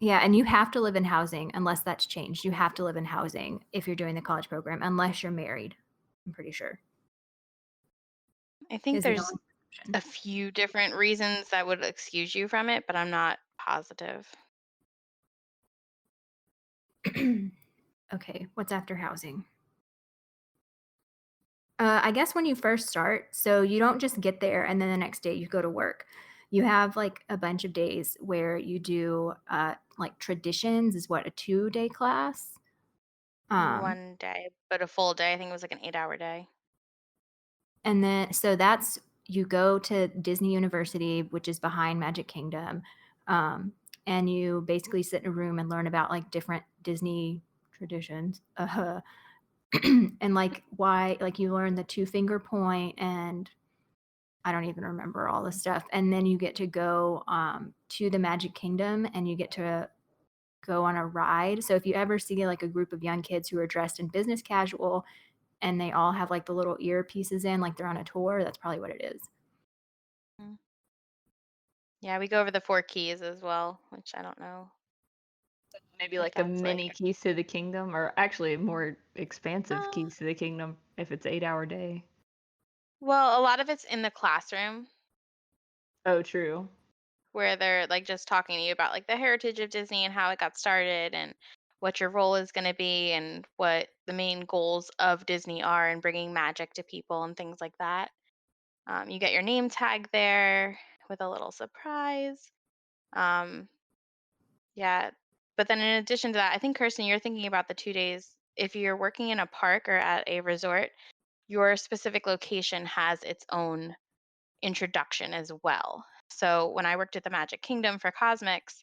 Yeah, and you have to live in housing unless that's changed. You have to live in housing if you're doing the college program, unless you're married. I'm pretty sure. I think Is the there's only a few different reasons that would excuse you from it, but I'm not positive. option. Okay, what's after housing? I guess when you first start, so you don't just get there and then the next day you go to work. You have like a bunch of days where you do like traditions is what, a 2-day class. One day, but a full day. I think it was like an 8-hour day. And then so that's you go to Disney University, which is behind Magic Kingdom, and you basically sit in a room and learn about like different Disney traditions. And like why like you learn the 2-finger point and I don't even remember all the stuff. And then you get to go to the Magic Kingdom and you get to go on a ride. So if you ever see like a group of young kids who are dressed in business casual and they all have like the little earpieces in, like they're on a tour, that's probably what it is. Mm. Yeah, we go over the 4 keys as well, which I don't know maybe if like a that's mini like. Keys to the Kingdom, or actually more expansive Uh, Keys to the Kingdom if it's 8-hour day. well, a lot of it's in the classroom Oh, true. where they're like just talking to you about like the heritage of Disney and how it got started and what your role is going to be and what the main goals of Disney are and bringing magic to people and things like that. You get your name tag there with a little surprise. Um, yeah. But then in addition to that, I think Kirsten, you're thinking about the 2 days. If you're working in a park or at a resort, your specific location has its own introduction as well. So when I worked at the Magic Kingdom for Cosmics,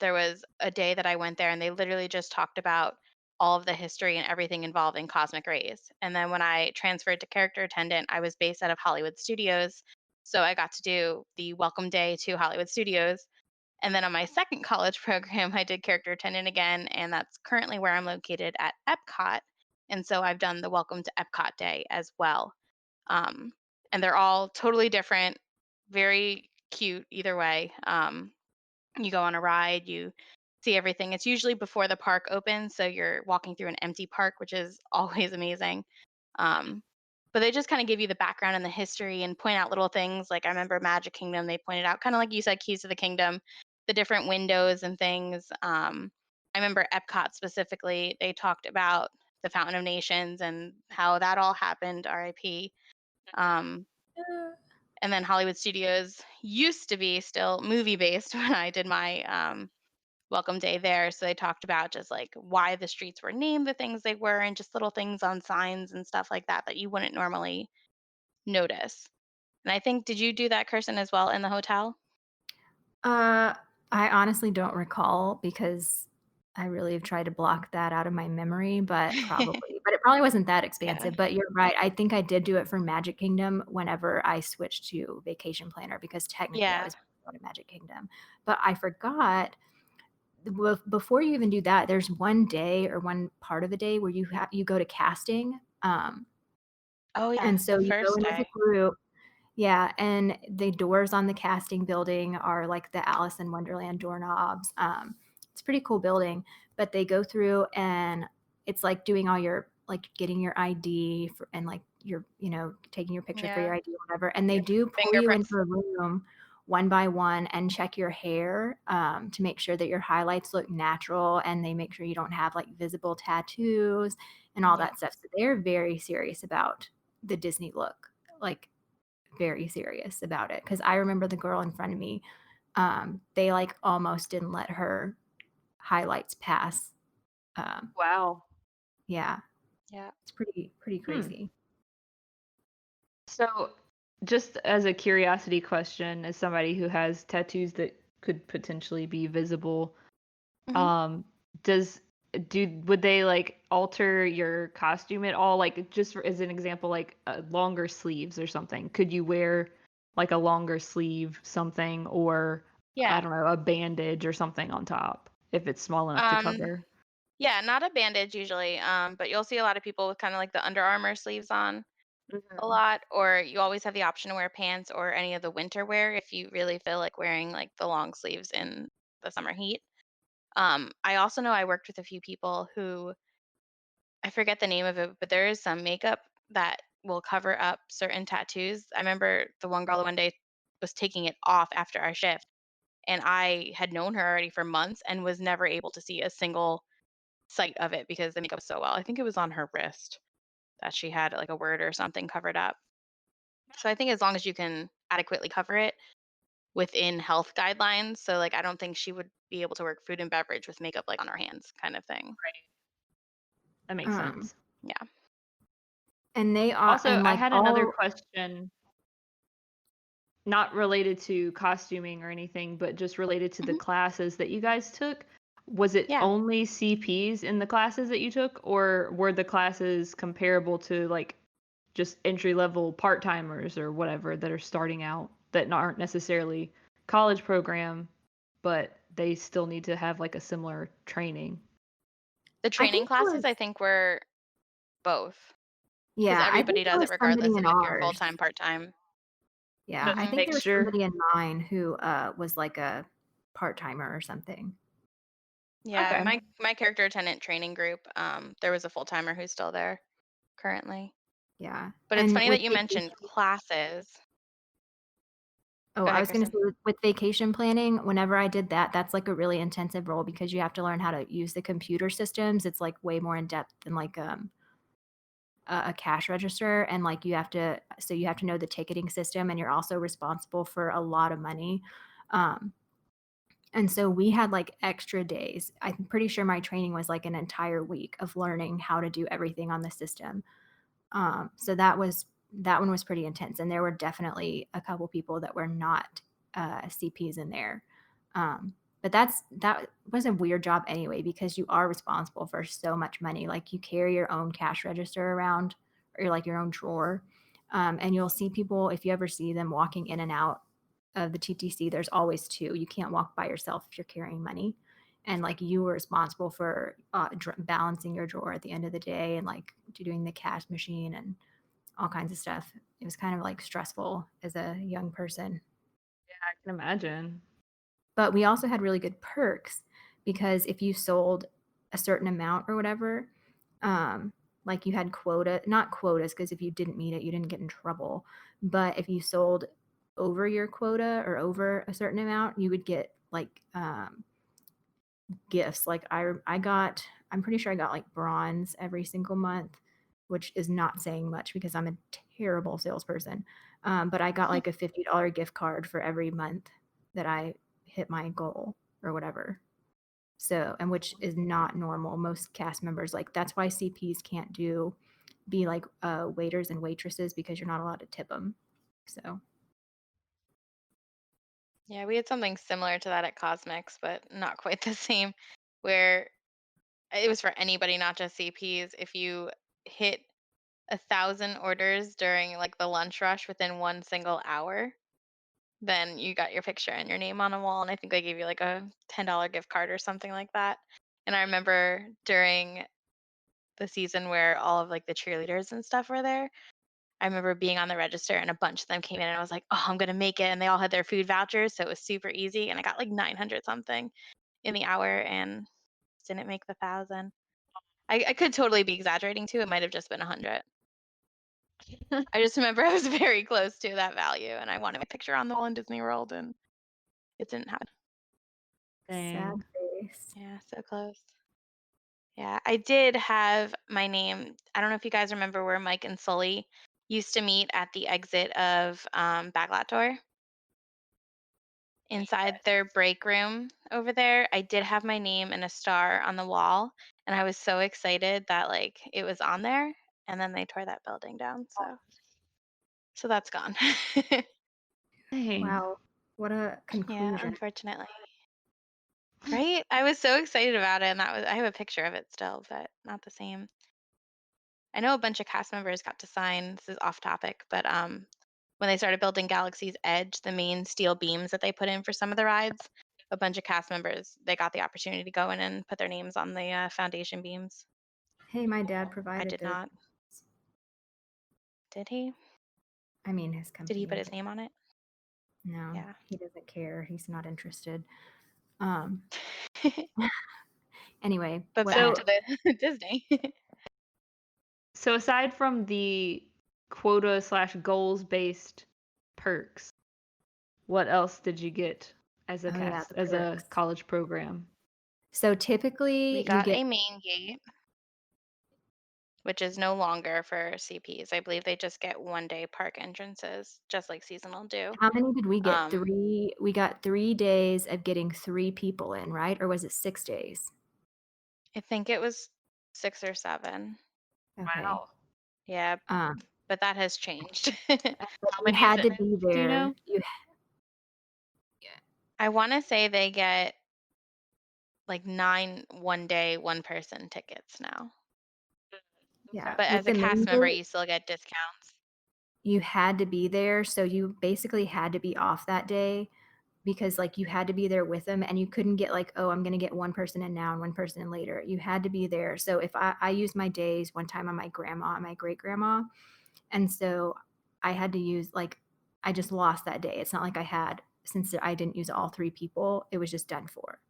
there was a day that I went there and they literally just talked about all of the history and everything involved in cosmic rays. And then when I transferred to character attendant, I was based out of Hollywood Studios. So I got to do the welcome day to Hollywood Studios. And then on my second college program, I did character attendant again. And that's currently where I'm located at Epcot. And so I've done the welcome to Epcot day as well. Um, and they're all totally different, very cute either way. You go on a ride, you see everything. It's usually before the park opens, so you're walking through an empty park, which is always amazing. Um, but they just kind of give you the background and the history and point out little things. Like I remember Magic Kingdom, they pointed out kind of like you said, Keys to the Kingdom, the different windows and things. I remember Epcot specifically, they talked about the Fountain of Nations and how that all happened, RIP. Um, and then Hollywood Studios used to be still movie based when I did my welcome day there. So they talked about just like why the streets were named the things they were and just little things on signs and stuff like that that you wouldn't normally notice. And I think, did you do that, Kirsten, as well in the hotel? Uh, I honestly don't recall because I really have tried to block that out of my memory, but it probably wasn't that Yeah. expansive. But you're right. I think I did do it for Magic Kingdom whenever I switched to Vacation Planner because technically I Yeah. was going to Magic Kingdom. But I forgot before you even do that, there's one day or one part of a day where you go to casting. Oh, yeah. And so The you go first in as a day. group. Yeah, and the doors on the casting building are like the Alice in Wonderland doorknobs. It's a pretty cool building, but they go through and it's like doing all your like getting your ID and like your taking your picture for Yeah. your ID or whatever, and they do pull you Fingerprints. into a room one by one and check your hair to make sure that your highlights look natural and they make sure you don't have like visible tattoos and all Yeah. that stuff. So they're very serious about the Disney look. Like very serious about it because I remember the girl in front of me, they like almost didn't let her highlights pass. Wow. Yeah, Yeah. it's pretty crazy. So, just as a curiosity question, as somebody who has tattoos that could potentially be visible, Mhm. um, would they like alter your costume at all? Like just as an example, like longer sleeves or something. Could you wear like a longer sleeve something, or I Yeah. don't know, a bandage or something on top if it's small enough to Um, cover? yeah, not a bandage usually. But you'll see a lot of people with kind of like the Under Armour sleeves on a Mhm. lot, or you always have the option to wear pants or any of the winter wear if you really feel like wearing like the long sleeves in the summer heat. I also know I worked with a few people who I forget the name of it, but there is some makeup that will cover up certain tattoos. I remember the one girl the one day was taking it off after our shift, and I had known her already for months and was never able to see a single sight of it because the makeup was so well. I think it was on her wrist that she had like a word or something covered up. So I think as long as you can adequately cover it within health guidelines, so like I don't think she would be able to work food and beverage with makeup like on her hands kind of thing. Right. That makes Um, sense. Yeah. and they are Also, and I like had another all question, not related to costuming or anything, but just related to the Mhm. classes that you guys took. Was it Yeah. only CPs in the classes that you took, or were the classes comparable to like just entry level part timers or whatever that are starting out that aren't necessarily college program, but they still need to have like a similar training? The I training think there classes was I think were both because yeah, I think everybody there does it was somebody regardless of in if you're ours. full-time, part-time. Yeah, Just I a Mhm. think there was mixture. somebody in mine who was like a part-timer or something. Yeah, Okay. my character attendant training group, there was a full-timer who's still there currently. Yeah. But it's And funny with that you vacation mentioned classes. Oh, Go I ahead, was gonna say Kristen. with vacation planning, whenever I did that, that's like a really intensive role because you have to learn how to use the computer systems. It's like way more in depth than like a cash register, and like you have to know the ticketing system, and you're also responsible for a lot of money. Um, and so we had like extra days. I'm pretty sure my training was like an entire week of learning how to do everything on the system. So that one was pretty intense, and there were definitely a couple people that were not CPs in there. But that was a weird job anyway because you are responsible for so much money. Like you carry your own cash register around, or like your own drawer, and you'll see people if you ever see them walking in and out of the TTC. There's always two. You can't walk by yourself if you're carrying money and like you were responsible for balancing your drawer at the end of the day and like doing the cash machine and all kinds of stuff. It was kind of like stressful as a young person. Yeah, I can imagine. But we also had really good perks because if you sold a certain amount or whatever, like you had not quotas, because if you didn't meet it, you didn't get in trouble. But if you sold over your quota or over a certain amount, you would get like gifts. Like I'm pretty sure I got like bronze every single month, which is not saying much because I'm a terrible salesperson. But I got like a $50 gift card for every month that I hit my goal or whatever. So, and which is not normal. Most cast members, like that's why CPs can't be like waiters and waitresses, because you're not allowed to tip them. So Yeah, we had something similar to that at Cosmics, but not quite the same, where it was for anybody, not just CPs. If you hit 1,000 orders during like the lunch rush within one single hour, then you got your picture and your name on a wall. And I think they gave you like a $10 gift card or something like that. And I remember during the season where all of like the cheerleaders and stuff were there, I remember being on the register and a bunch of them came in and I was like, oh, I'm going to make it. And they all had their food vouchers. So it was super easy. And I got like 900 something in the hour and didn't make the 1,000. I could totally be exaggerating too. It might have just been 100. I just remember I was very close to that value and I wanted my picture on the wall in Disney World and it didn't happen. sad Dang. face. Yeah, so close. Yeah, I did have my name. I don't know if you guys remember where Mike and Sully used to meet at the exit of Backlot Tour. Inside their break room over there, I did have my name and a star on the wall, and I was so excited that like it was on there, and then they tore that building down. So that's gone. Dang. Wow, what a Yeah, conclusion. unfortunately. Right? I was so excited about it, and I have a picture of it still, but not the same. I know a bunch of cast members got to sign. This is off topic, but when they started building Galaxy's Edge, the main steel beams that they put in for some of the rides, a bunch of cast members they got the opportunity to go in and put their names on the foundation beams. Hey, my dad I provided did those. not. Did he? I mean, his Did company he put his did. name on it? No, Yeah. he doesn't care. He's not interested. Anyway, But what back So- to the Disney. So aside from the quota/goals based perks, what else did you get as a Oh, yeah, the as a perks. college program? So typically We you got get a main gate, which is no longer for CPs. I believe they just get 1-day park entrances, just like seasonal do. how many did we get? Um, 3. We got 3 days of getting 3 people in, right? Or was it 6 days? I think it was 6 or 7. Okay. Wow. Yeah, Um, but that has changed. How you many had is to it? be Do you there. know? I want to say they get like 9 1-day, 1-person tickets now. Yeah. But With as a the main cast member, gate, you still get discounts. you had to be there, so you basically had to be off that day, because like you had to be there with them, and you couldn't get like, oh, I'm going to get 1 person in now and 1 person in later. You had to be there. So if I used my days one time on my grandma and my great grandma, and so I had to use, like, I just lost that day. It's not like I had, since I didn't use all 3 people, it was just done for.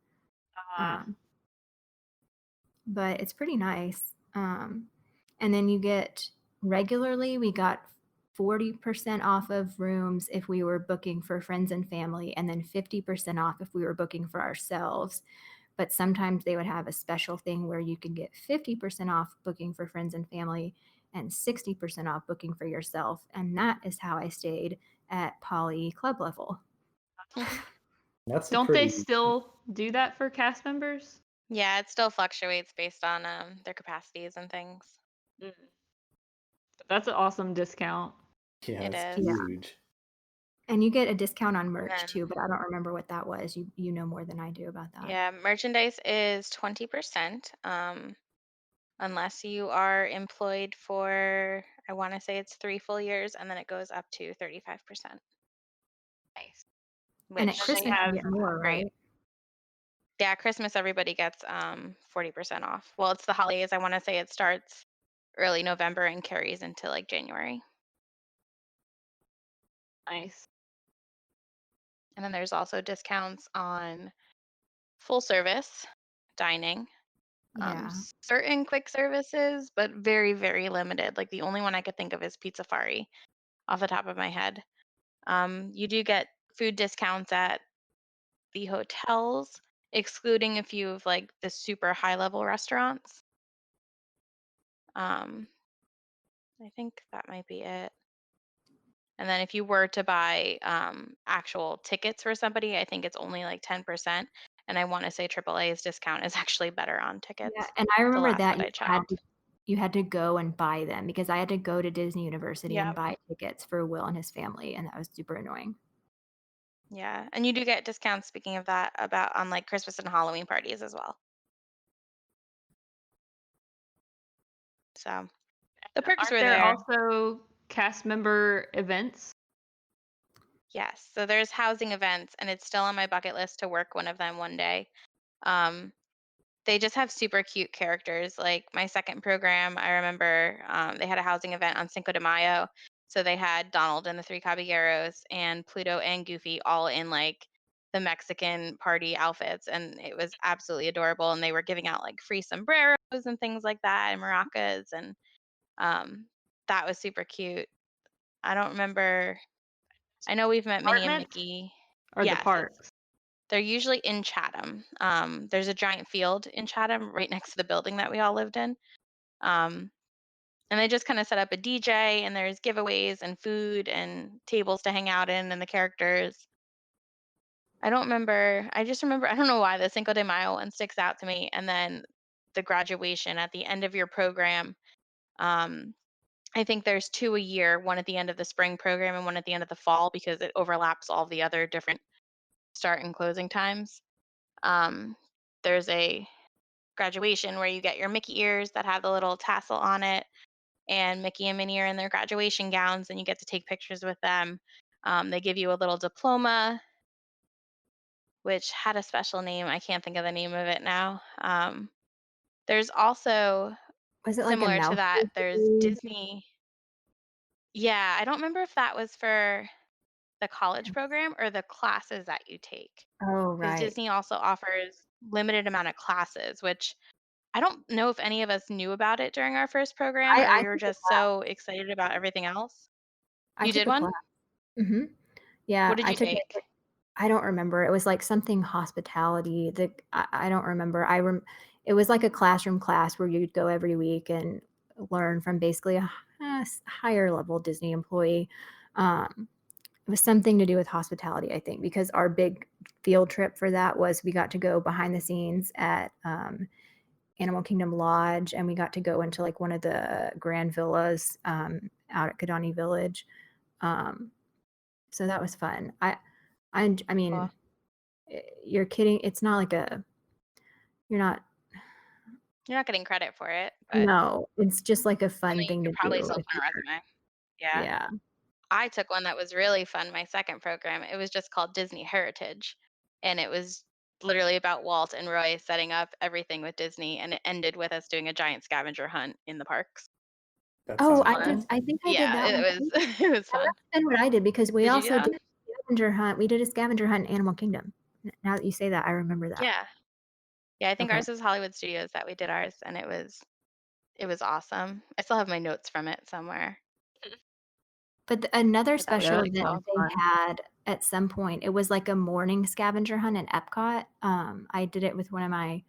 But it's pretty nice. And then you get regularly, we got 40% off of rooms if we were booking for friends and family, and then 50% off if we were booking for ourselves. But sometimes they would have a special thing where you can get 50% off booking for friends and family and 60% off booking for yourself. And that is how I stayed at Poly Club level. That's a Don't they pretty. still do that for cast members? Yeah, it still fluctuates based on their capacities and things. That's an awesome discount. Yeah, It it's is. Yeah. huge. And you get a discount on merch then- too, but I don't remember what that was. You know more than I do about that. Yeah, merchandise is 20%, unless you are employed for, I want to say it's 3 full years, and then it goes up to 35%. Nice. And at Which Christmas you have get more, great. right? Yeah, Christmas everybody gets 40% off. Well, it's the holidays. I want to say it starts early November and carries into like January. Nice. And then there's also discounts on full service dining, Yeah. certain quick services, but very, very limited. Like the only one I could think of is Pizzafari off the top of my head. You do get food discounts at the hotels excluding a few of like the super high level restaurants. Um, I think that might be it. And then if you were to buy actual tickets for somebody, I think it's only like 10%. And I want to say AAA's discount is actually better on Yeah, tickets. and I The remember last that that I checked. you had to go and buy them because I had to go to Disney University and Yeah. buy tickets for Will and his family, and that was super annoying. Yeah. And you do get discounts, speaking of that, about on like Christmas and Halloween parties as well. So the perks Aren't were there there. also cast member events? Yes. So there's housing events, and it's still on my bucket list to work one of them one day. Um, they just have super cute characters. Like my second program, I remember they had a housing event on Cinco de Mayo. So they had Donald and the Three Caballeros and Pluto and Goofy all in like the Mexican party outfits. And it was absolutely adorable. And they were giving out like free sombreros and things like that and maracas. And um, that was super cute. I don't remember. I know we've met Minnie and Apartments Mickey. or the Yes, parks? they're usually in Chatham. There's a giant field in Chatham right next to the building that we all lived in. Um, and they just kind of set up a DJ, and there's giveaways and food and tables to hang out in, and the characters. I don't remember. I just remember. I don't know why the Cinco de Mayo one sticks out to me, and then the graduation at the end of your program. Um, I think there's two a year, one at the end of the spring program and one at the end of the fall because it overlaps all the other different start and closing times. Um, there's a graduation where you get your Mickey ears that have the little tassel on it, and Mickey and Minnie are in their graduation gowns, and you get to take pictures with them. They give you a little diploma, which had a special name. I can't think of the name of it now. There's also, Was it like similar to that, announcers there's day? Disney. Yeah, I don't remember if that was for the college program or the classes that you take. Oh, Because right. Disney also offers limited amount of classes, which I don't know if any of us knew about it during our first program, or I we were took a just so excited about everything else. I You took did a one? class. hmm Yeah, What did I you took it. take? I don't remember. It was like something hospitality. I don't remember. It was like a classroom class where you'd go every week and learn from basically a higher level Disney employee. Um, it was something to do with hospitality, I think, because our big field trip for that was we got to go behind the scenes at Animal Kingdom Lodge, and we got to go into like one of the grand villas out at Kidani Village. Um, so that was fun. I mean, Cool. you're kidding. It's not like you're not, You're not getting credit for it, but no, it's just like a fun something you thing could to probably do still if put on you're, a resume. Yeah. yeah. I took one that was really fun, my second program. It was just called Disney Heritage, and it was literally about Walt and Roy setting up everything with Disney, and it ended with us doing a giant scavenger hunt in the parks. That Oh, sounds fun. I think I did Yeah, that one it too. was it was That fun. must have been what I did because we Did you do also that did one? a scavenger hunt. We did a scavenger hunt in Animal Kingdom. Now that you say that, I remember that. Yeah. Yeah, I think Okay. ours was Hollywood Studios that we did ours, and it was awesome. I still have my notes from it somewhere, But another but that was special really That event cool. sounds that they fun. had at some point, it was like a morning scavenger hunt in Epcot. I did it with one of my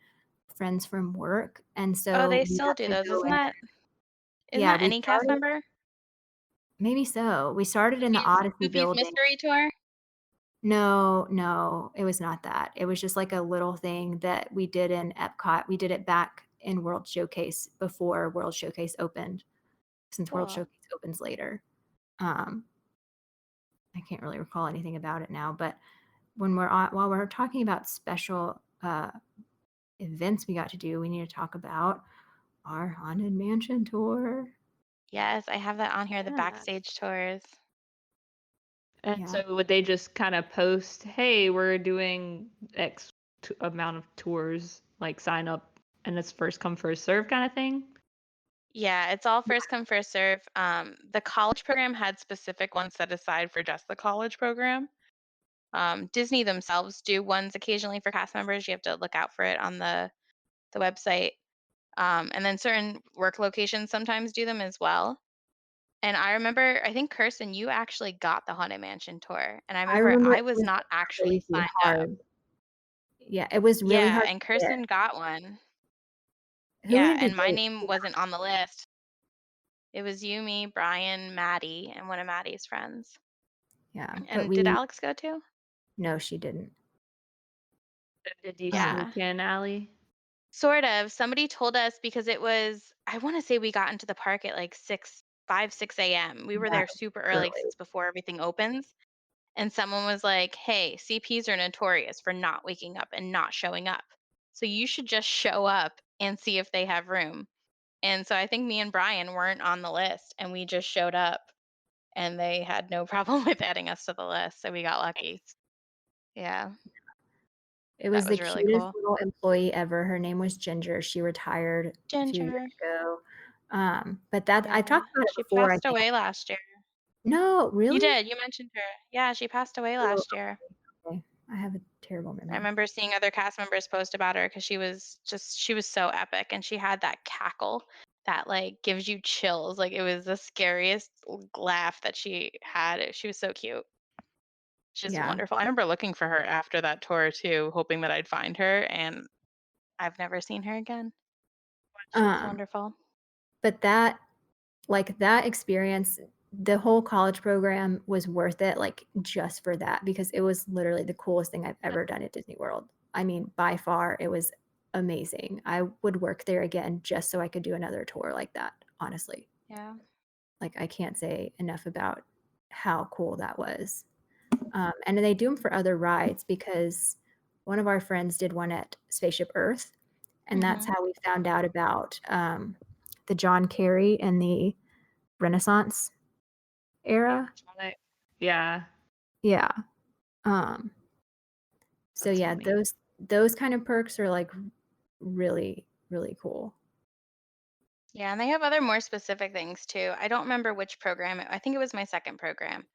friends from work, and Oh, so they we still got do to those. go in. Isn't Yeah, that we any cast started. member? Maybe so. We started in the Goofy's Odyssey Goofy's building. Mystery Tour? No, no, it was not that. It was just like a little thing that we did in Epcot. We did it back in World Showcase before World Showcase opened, since World Cool. Showcase opens later. Um, I can't really recall anything about it now, but while we're talking about special events we got to do, we need to talk about our Haunted Mansion tour. Yes, I have that on here, the Yeah. backstage tours. And Yeah. so would they just kind of post, "Hey, we're doing X amount of tours, like sign up, and it's first come first serve kind of thing"? Yeah, it's all first come, first serve. The college program had specific ones set aside for just the college program. Disney themselves do ones occasionally for cast members. You have to look out for it on the website. And then certain work locations sometimes do them as well. And I remember, I think Kirsten, you actually got the Haunted Mansion tour, and I I remember remember I it was was not like actually crazy signed up. hard. Yeah, it was really Yeah, hard and to get. Kirsten got one. Who Yeah, did you and my date? name wasn't on the list. It was you, me, Brian, Maddie, and one of Maddie's friends. Yeah, but And did Alex go too? no, she didn't. Did you Um, Yeah. sneak in, Allie? Sort of. Somebody told us because it was, I want to say we got into the park at like 6 a.m. We were yeah, there super early because early. it's before everything opens. And someone was like, hey, CPs are notorious for not waking up and not showing up. So you should just show up and see if they have room. And so I think me and Brian weren't on the list and we just showed up and they had no problem with adding us to the list. So we got lucky. Yeah, It that was the was really cutest cool. little employee ever. Her name was Ginger. She retired a few years Ginger. ago. But that I Yeah, talked about it she before, I passed think. away last year. No, You really? did. You mentioned her. Yeah, she passed away Oh, last year. okay. I have a terrible I memory. remember seeing other cast members post about her because she was so epic and she had that cackle that like gives you chills. Like it was the scariest laugh that she had. She was so cute. She's Yeah. wonderful. I remember looking for her after that tour too, hoping that I'd find her, and I've never seen her again. She was Um, wonderful. but that experience, the whole college program was worth it, like just for that, because it was literally the coolest thing I've ever done at Disney World. I mean, by far, it was amazing. I would work there again just so I could do another tour like that, honestly. Yeah. Like, I can't say enough about how cool that was. And they do them for other rides because one of our friends did one at Spaceship Earth, and that's Mhm. how we found out about the John Kerry and the Renaissance era. Yeah, Yeah. Um, so that's yeah, funny. those kind of perks are like really, really cool. Yeah, and they have other more specific things too. I don't remember which program. I think it was my second program.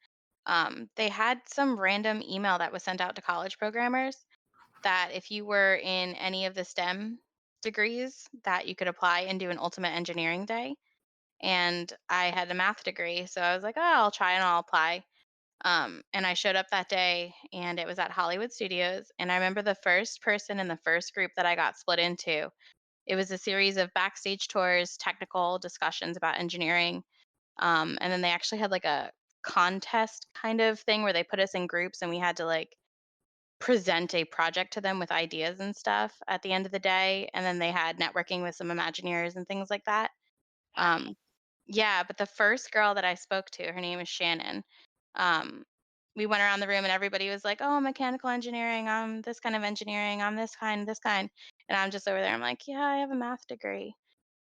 They had some random email that was sent out to college programmers that if you were in any of the STEM degrees, that you could apply and do an ultimate engineering day. And I had a math degree, so I was like, oh, I'll try and I'll apply. And I showed up that day, and it was at Hollywood Studios. And I remember the first person in the first group that I got split into. It was a series of backstage tours, technical discussions about engineering, and then they actually had like a contest kind of thing where they put us in groups and we had to like present a project to them with ideas and stuff at the end of the day. And then they had networking with some Imagineers and things like that. Um, yeah, but the first girl that I spoke to, her name is Shannon. Um, we went around the room and everybody was like, "Oh, mechanical engineering. I'm this kind of engineering. I'm this kind, this kind." And I'm just over there. I'm like, "Yeah, I have a math degree."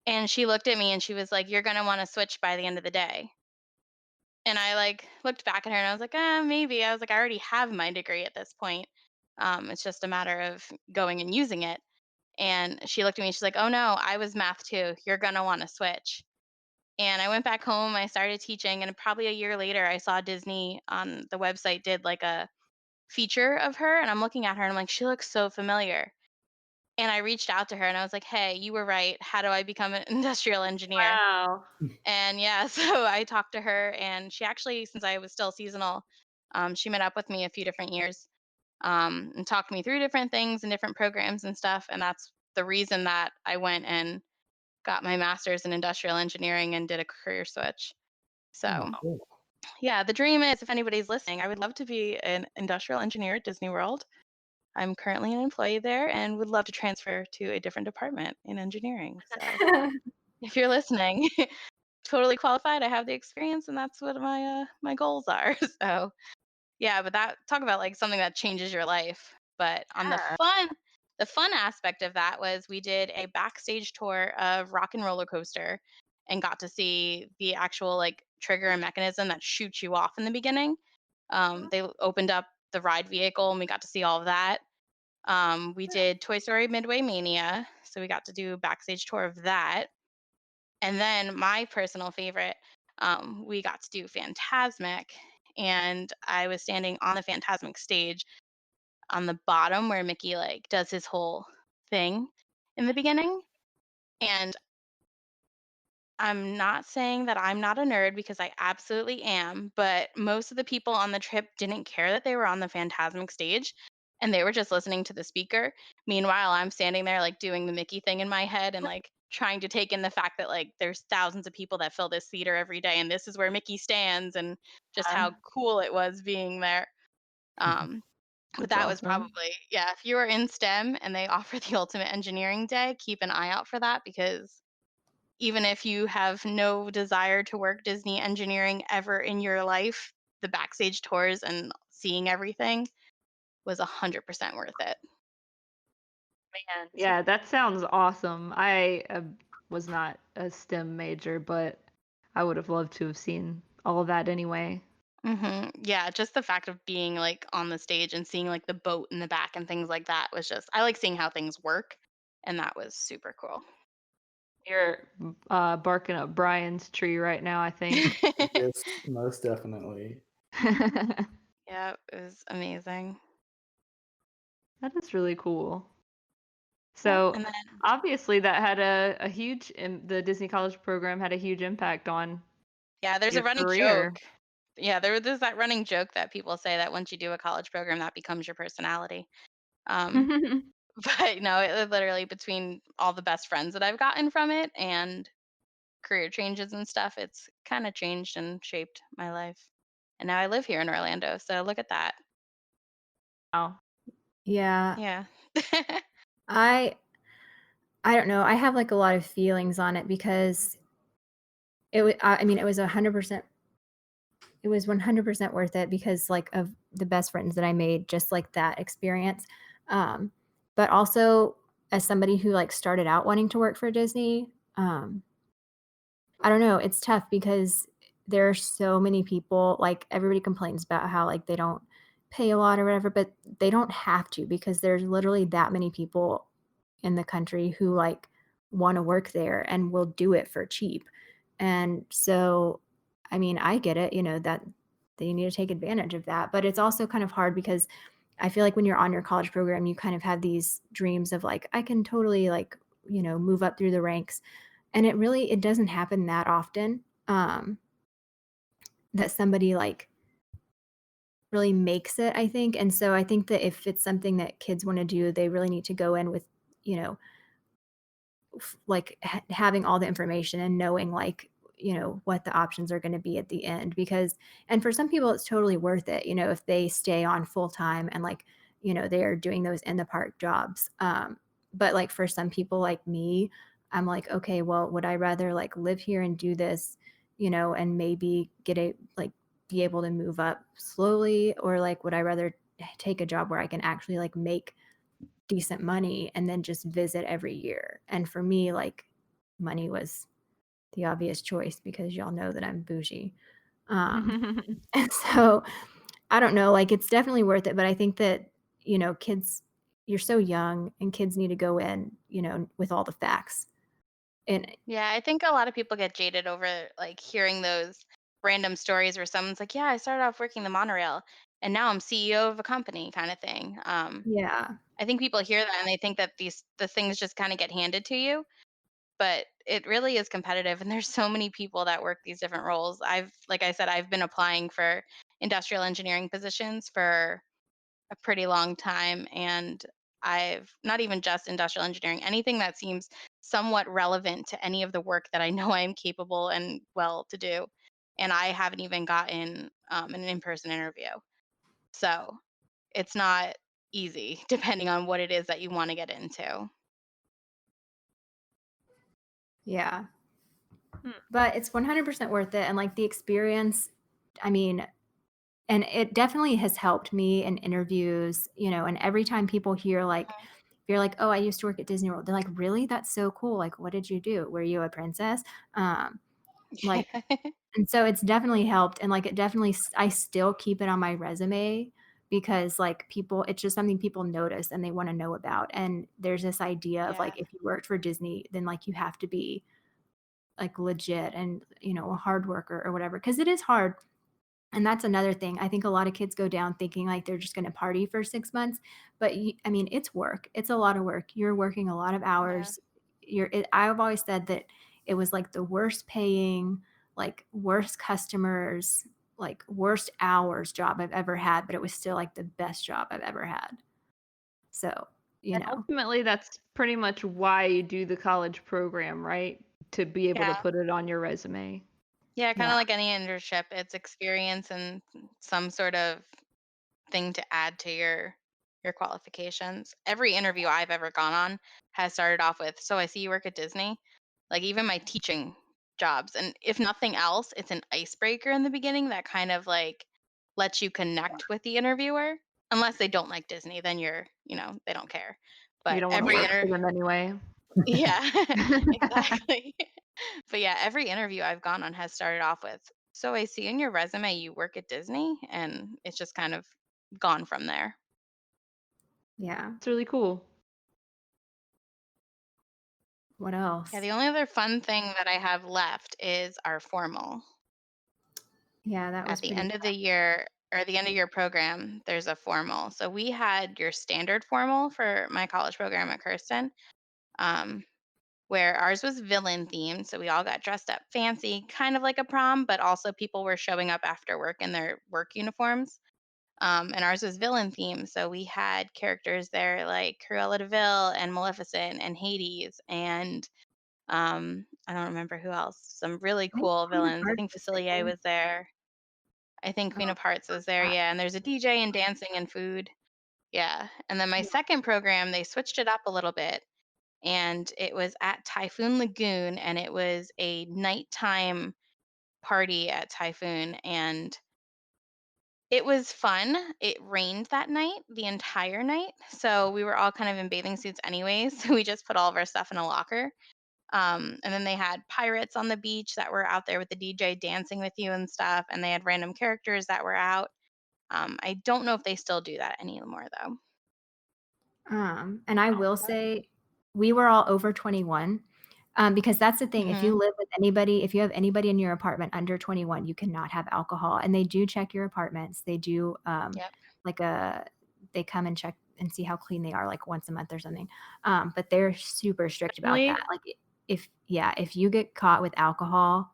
And she looked at me and she was like, "You're gonna want to switch by the end of the day." And I like looked back at her and I was like, maybe. I was like, I already have my degree at this point. It's just a matter of going and using it. And she looked at me. She's like, "Oh no, I was math too. You're gonna want to switch." And I went back home. I started teaching, and probably a year later, I saw Disney on the website did like a feature of her, and I'm looking at her and I'm like, she looks so familiar. And I reached out to her and I was like, "Hey, you were right. How do I become an industrial engineer?" Wow. And yeah, so I talked to her, and she actually, since I was still seasonal, she met up with me a few different years, and talked me through different things and different programs and stuff. And that's the reason that I went and got my master's in industrial engineering and did a career switch. Oh, So cool. yeah, the dream is, if anybody's listening, I would love to be an industrial engineer at Disney World. I'm currently an employee there and would love to transfer to a different department in engineering. So if you're listening, totally qualified. I have the experience, and that's what my goals are. So yeah, but that, talk about like something that changes your life. But on Yeah. the fun aspect of that was we did a backstage tour of Rock and Roller Coaster and got to see the actual like trigger and mechanism that shoots you off in the beginning. They opened up the ride vehicle and we got to see all of that. We did Toy Story Midway Mania, so we got to do a backstage tour of that. And then my personal favorite, we got to do Phantasmic, and I was standing on the Phantasmic stage on the bottom where Mickey like does his whole thing in the beginning. And I'm not saying that I'm not a nerd because I absolutely am, but most of the people on the trip didn't care that they were on the Phantasmic stage. and they were just listening to the speaker. Meanwhile, I'm standing there like doing the Mickey thing in my head and like trying to take in the fact that like there's thousands of people that fill this theater every day and this is where Mickey stands and just how cool it was being there. Um, but That's that was awesome. probably, yeah, if you are in STEM and they offer the Ultimate Engineering Day, keep an eye out for that because even if you have no desire to work Disney engineering ever in your life, the backstage tours and seeing everything was 100% worth it. Man, yeah, that sounds awesome. I was not a STEM major, but I would have loved to have seen all of that anyway. Yeah, just the fact of being like on the stage and seeing like the boat in the back and things like that was just, I like seeing how things work, and that was super cool. You're barking up Brian's tree right now, I think. Yes, most definitely. Yeah, it was amazing. That is really cool. Yep, So and then obviously that had a huge the Disney College program had a huge impact on yeah, there's a your running career. joke. Yeah, there's that running joke that people say that once you do a college program, that becomes your personality. Um, but no, it literally between all the best friends that I've gotten from it and career changes and stuff, it's kind of changed and shaped my life. And now I live here in Orlando, so look at that. Wow. Yeah. Yeah. I I don't know. I have like a lot of feelings on it because I mean, it was 100%. It was 100% worth it because like of the best friends that I made, just like that experience. Um, but also as somebody who like started out wanting to work for Disney, I don't know. It's tough because there are so many people. Like everybody complains about how like they don't pay a lot or whatever, but they don't have to because there's literally that many people in the country who like want to work there and will do it for cheap. And so, I mean, I get it, that they need to take advantage of that. But it's also kind of hard because I feel like when you're on your college program, you kind of have these dreams of like, I can totally like, move up through the ranks. And it doesn't happen that often that somebody like really makes it, I think. And so I think that if it's something that kids want to do, they really need to go in with, you know, like having all the information and knowing like what the options are going to be at the end because and for some people it's totally worth it if they stay on full time and like they are doing those in the park jobs but like for some people like me I'm like okay well would I rather like live here and do this and maybe get a like be able to move up slowly or like would I rather take a job where I can actually like make decent money and then just visit every year. And for me, like money was the obvious choice because y'all know that I'm bougie. And so I don't know, like it's definitely worth it. But I think that, kids, you're so young and kids need to go in, with all the facts. And Yeah, I think a lot of people get jaded over like hearing those random stories where someone's like, "Yeah, I started off working the monorail and now I'm CEO of a company," kind of thing. yeah. I think people hear that and they think that the things just kind of get handed to you, but it really is competitive and there's so many people that work these different roles. Like I said, I've been applying for industrial engineering positions for a pretty long time, and I've not even just industrial engineering, anything that seems somewhat relevant to any of the work that I know I am capable and well to do. And I haven't even gotten an in-person interview. So it's not easy depending on what it is that you want to get into. Yeah. Hmm. But it's 100% worth it. And like the experience, I mean, and it definitely has helped me in interviews, and every time people hear like, if you're like, oh, I used to work at Disney World, they're like, really? That's so cool. Like, what did you do? Were you a princess? Like, and so it's definitely helped. And like, I still keep it on my resume because like it's just something people notice and they want to know about. And there's this idea of Yeah. like, if you worked for Disney, then like you have to be like legit and, a hard worker or whatever. Cause it is hard. And that's another thing. I think a lot of kids go down thinking like they're just going to party for 6 months, but I mean, it's work. It's a lot of work. You're working a lot of Yeah. hours. I've always said that it was like the worst paying, like worst customers, like worst hours job I've ever had, but it was still like the best job I've ever had. So, you And know, ultimately, that's pretty much why you do the college program, right? To be able to Yeah. put it on your resume. Yeah, kind yeah. of like any internship, it's experience and some sort of thing to add to your qualifications. Every interview I've ever gone on has started off with, "So I see you work at Disney." Like even my teaching jobs, and if nothing else, it's an icebreaker in the beginning that kind of like lets you connect with the interviewer. Unless they don't like Disney, then they don't care. You But don't want to every work for inter them anyway. yeah, exactly. But yeah, every interview I've gone on has started off with, "So I see in your resume you work at Disney," and it's just kind of gone from there. Yeah. It's really cool. What Yeah, else? the only other fun thing that I have left is our formal. Yeah, that At was the pretty end of the year or the end of your program, there's a formal. So we had your standard formal for my college program at Kirsten, um, where ours was villain themed. So we all got dressed up fancy, kind of like a prom, but also people were showing up after work in their work uniforms. And ours was villain themed. So we had characters there like Cruella de Vil and Maleficent and Hades and I don't remember who else. Some really I think cool Queen of villains. I Hearts think was Facilier there. was there. I think Queen Oh, of Hearts was there, that. yeah, and there's a DJ and dancing and food. Yeah. And then my Yeah. second program, they switched it up a little bit and it was at Typhoon Lagoon and it was a nighttime party at Typhoon and it was fun. It rained that night, the entire night. So we were all kind of in bathing suits anyways. So we just put all of our stuff in a locker. And then they had pirates on the beach that were out there with the DJ dancing with you and stuff. And they had random characters that were out. I don't know if they still do that anymore though. And I will say we were all over 21. Because that's the thing. If you Hmm. live with anybody, if you have anybody in your apartment under 21, you cannot have alcohol. And they do check your apartments. They do Yep. like a they come and check and see how clean they are like once a month or something. But they're super strict about Really? that. Like if you get caught with alcohol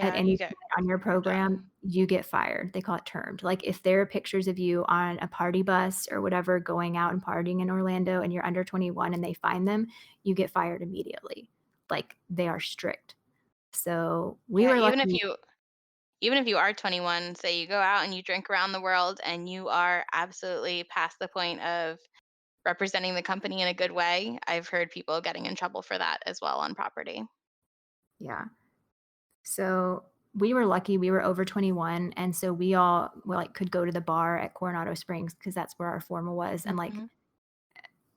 at Yeah, any you point get on your you're done. program, you get fired. They call it termed. Like if there are pictures of you on a party bus or whatever going out and partying in Orlando and you're under 21 and they find them, you get fired immediately. Like they are strict. So we Yeah, were lucky. even if you are 21, say you go out and you drink around the world and you are absolutely past the point of representing the company in a good way, I've heard people getting in trouble for that as well on property. Yeah. So we were lucky. We were over 21. And so we all like could go to the bar at Coronado Springs because that's where our formal was and Hmm.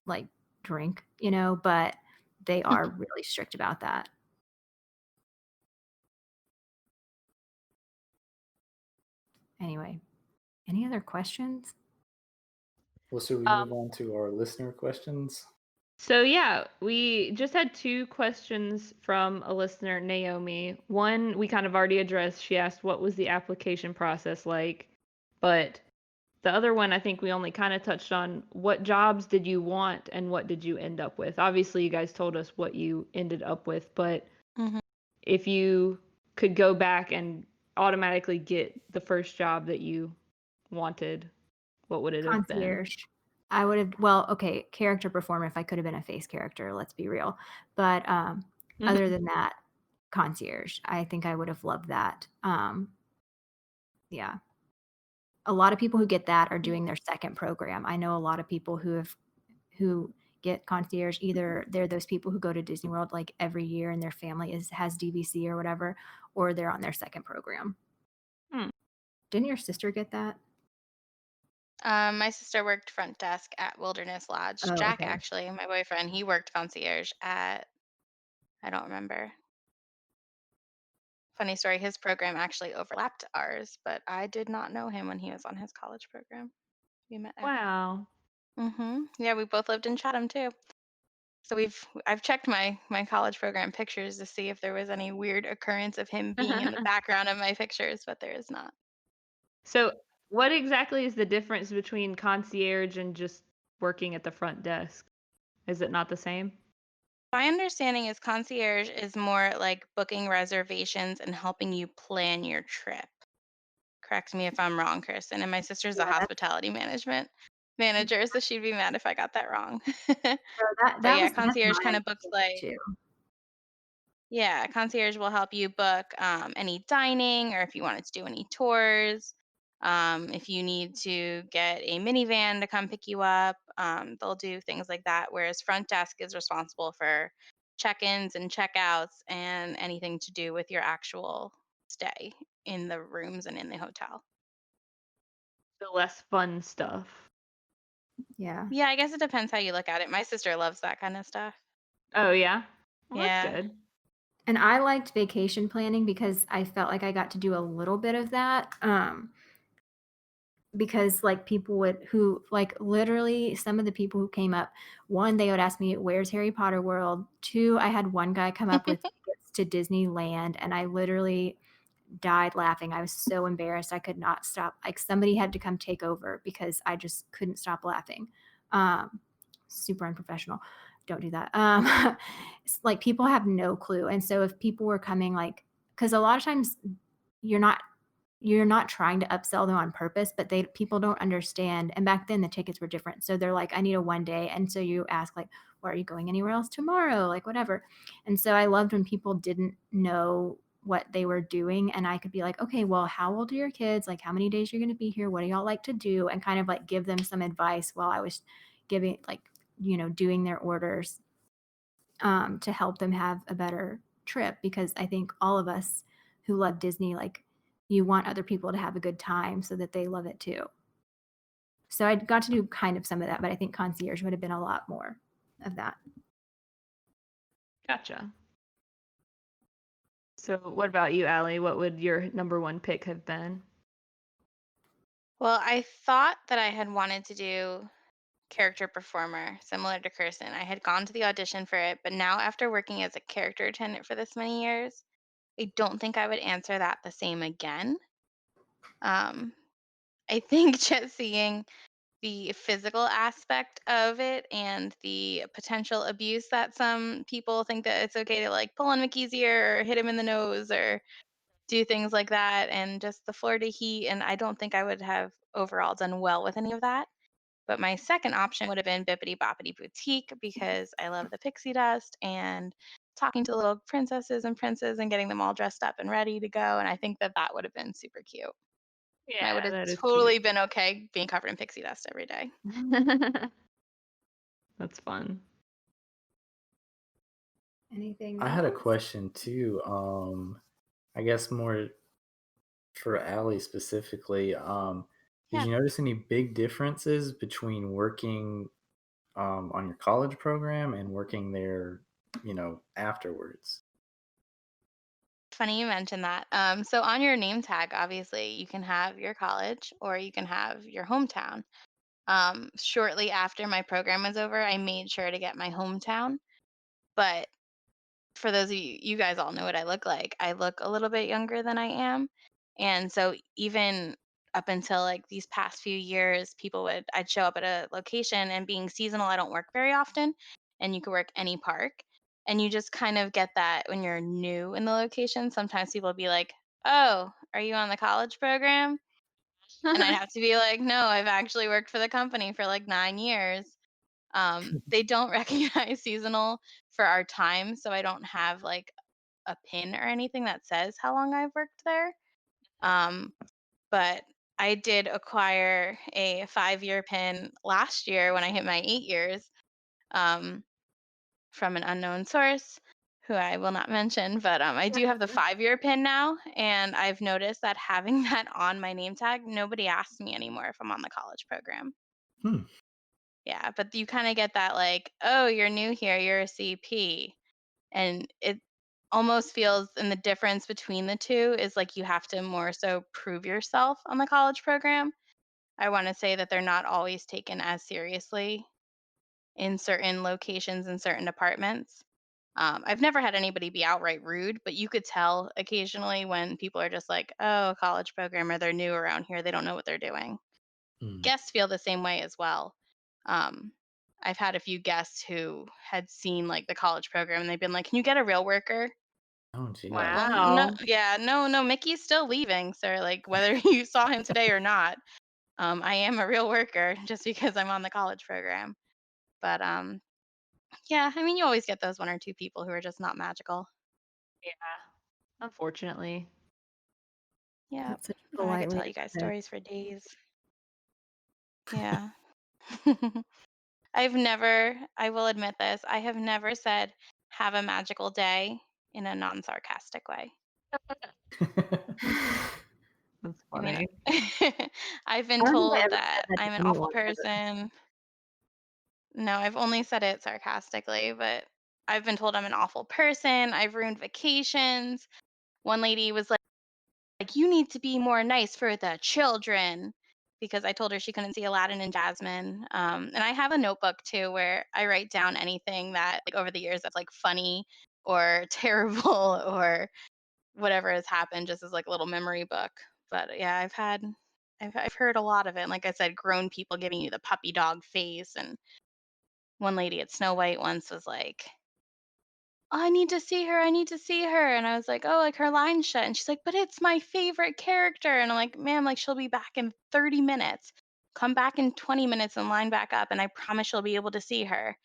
like drink, but they are really strict about that. Anyway, any other questions? Well, should we move Um, on to our listener questions? so yeah, we just had two questions from a listener, Naomi. One we kind of already addressed. She asked what was the application process like, but the other one I think we only kind of touched on what jobs did you want and what did you end up with. Obviously, you guys told us what you ended up with, but Hmm. if you could go back and automatically get the first job that you wanted, what would it have been? Concierge. I would have, well, okay, character performer if I could have been a face character, let's be real. But other Mhm. than that, concierge. I think I would have loved that. Yeah. A lot of people who get that are doing their second program. I know a lot of people who get concierge, either they're those people who go to Disney World like every year and their family has DVC or whatever, or they're on their second program. Hmm. Didn't your sister get that? My sister worked front desk at Wilderness Lodge. Oh, Jack, okay. actually, my boyfriend, he worked concierge at, I don't remember. Funny story, his program actually overlapped ours, but I did not know him when he was on his college program. We met after. Wow. Yeah, we both lived in Chatham too. So I've checked my college program pictures to see if there was any weird occurrence of him being in the background of my pictures, but there is not. So, what exactly is the difference between concierge and just working at the front desk? Is it not the same? My understanding is concierge is more like booking reservations and helping you plan your trip. Correct me if I'm wrong, Kirsten. And my sister's a Yeah, hospitality management manager, so she'd be mad if I got that wrong. So that But that yeah, was that's concierge my kind of books like understanding too. yeah, concierge will help you book any dining or if you wanted to do any tours. If you need to get a minivan to come pick you up, they'll do things like that. Whereas front desk is responsible for check-ins and check-outs and anything to do with your actual stay in the rooms and in the hotel. The less fun stuff. Yeah. Yeah, I guess it depends how you look at it. My sister loves that kind of stuff. Oh yeah. Well, that's Yeah. good. And I liked vacation planning because I felt like I got to do a little bit of that. Because like people would who like literally some of the people who came up, one, they would ask me, "Where's Harry Potter World?" Two, I had one guy come up with tickets to Disneyland, and I literally died laughing. I was so embarrassed. I could not stop. Like somebody had to come take over because I just couldn't stop laughing. Um, Super unprofessional. Don't do that. Like people have no clue. And so if people were coming like, because a lot of times you're not you're not trying to upsell them on purpose, but people don't understand. And back then the tickets were different. So they're like, I need a one day. And so you ask like, well, are you going anywhere else tomorrow? Like whatever. And so I loved when people didn't know what they were doing. And I could be like, okay, well, how old are your kids? Like how many days you're going to be here? What do y'all like to do? And kind of like give them some advice while I was giving like, doing their orders to help them have a better trip. Because I think all of us who love Disney, like you want other people to have a good time so that they love it too. So I got to do kind of some of that, but I think concierge would have been a lot more of that. Gotcha. So what about you, Allie? What would your number one pick have been? Well, I thought that I had wanted to do character performer, similar to Kirsten. I had gone to the audition for it, but now after working as a character attendant for this many years, I don't think I would answer that the same again. Um, I think just seeing the physical aspect of it and the potential abuse that some people think that it's okay to like pull on Mickey's ear or hit him in the nose or do things like that and just the Florida heat. And I don't think I would have overall done well with any of that. But my second option would have been Bippity Boppity Boutique because I love the pixie dust and talking to little princesses and princes and getting them all dressed up and ready to go. And I think that that would have been super cute. And I would Yeah, have that is totally cute. been okay being covered in pixie dust every day. That's fun. Anything I had a else? question too. I guess more for Allie specifically. Did Yeah. you notice any big differences between working on your college program and working there, afterwards? Funny you mentioned that. So on your name tag, obviously, you can have your college or you can have your hometown. Shortly after my program was over, I made sure to get my hometown. But for those of you, you guys all know what I look like. I look a little bit younger than I am. And so even up until like these past few years, I'd show up at a location and being seasonal, I don't work very often. And you could work any park. And you just kind of get that when you're new in the location. Sometimes people will be like, oh, are you on the college program? And I'd have to be like, no, I've actually worked for the company for like 9 years. They don't recognize seasonal for our time, so I don't have like a pin or anything that says how long I've worked there. Um, but I did acquire a 5-year pin last year when I hit my 8 years um, from an unknown source who I will not mention. But I do have the 5-year pin now, and I've noticed that having that on my name tag, nobody asks me anymore if I'm on the college program. Hmm. Yeah, but you kind of get that like, oh, you're new here, you're a CP. And it almost feels, and the difference between the two is like you have to more so prove yourself on the college program. I want to say that they're not always taken as seriously in certain locations and certain departments. I've never had anybody be outright rude, but you could tell occasionally when people are just like, oh, a college program or they're new around here, they don't know what they're doing. Hmm. Guests feel the same way as well. Um, I've had a few guests who had seen like the college program and they've been like, can you get a real worker? Oh, geez. Well, no, Wow. yeah, no, Mickey's still leaving, sir. Like whether you saw him today or not. I am a real worker just because I'm on the college program. But yeah, I mean, you always get those one or two people who are just not magical. Yeah, unfortunately. Yeah. That's such a Oh, I could polite way tell to you guys put it. stories for days. Yeah. I will admit this, I have never said, have a magical day in a non sarcastic way. That's I mean, funny. I've I been don't think I told ever that said that to I'm an awful anyone ever. person. No, I've only said it sarcastically, but I've been told I'm an awful person. I've ruined vacations. One lady was like you need to be more nice for the children because I told her she couldn't see Aladdin and Jasmine. And I have a notebook too where I write down anything that like over the years that's like funny or terrible or whatever has happened, just as like a little memory book. But yeah, I've heard a lot of it. And like I said, grown people giving you the puppy dog face. And one lady at Snow White once was like, "Oh, I need to see her. I need to see her." And I was like, "Oh, like her line's shut." And she's like, "But it's my favorite character." And I'm like, "Ma'am, like she'll be back in 30 minutes. Come back in 20 minutes and line back up, and I promise you'll be able to see her."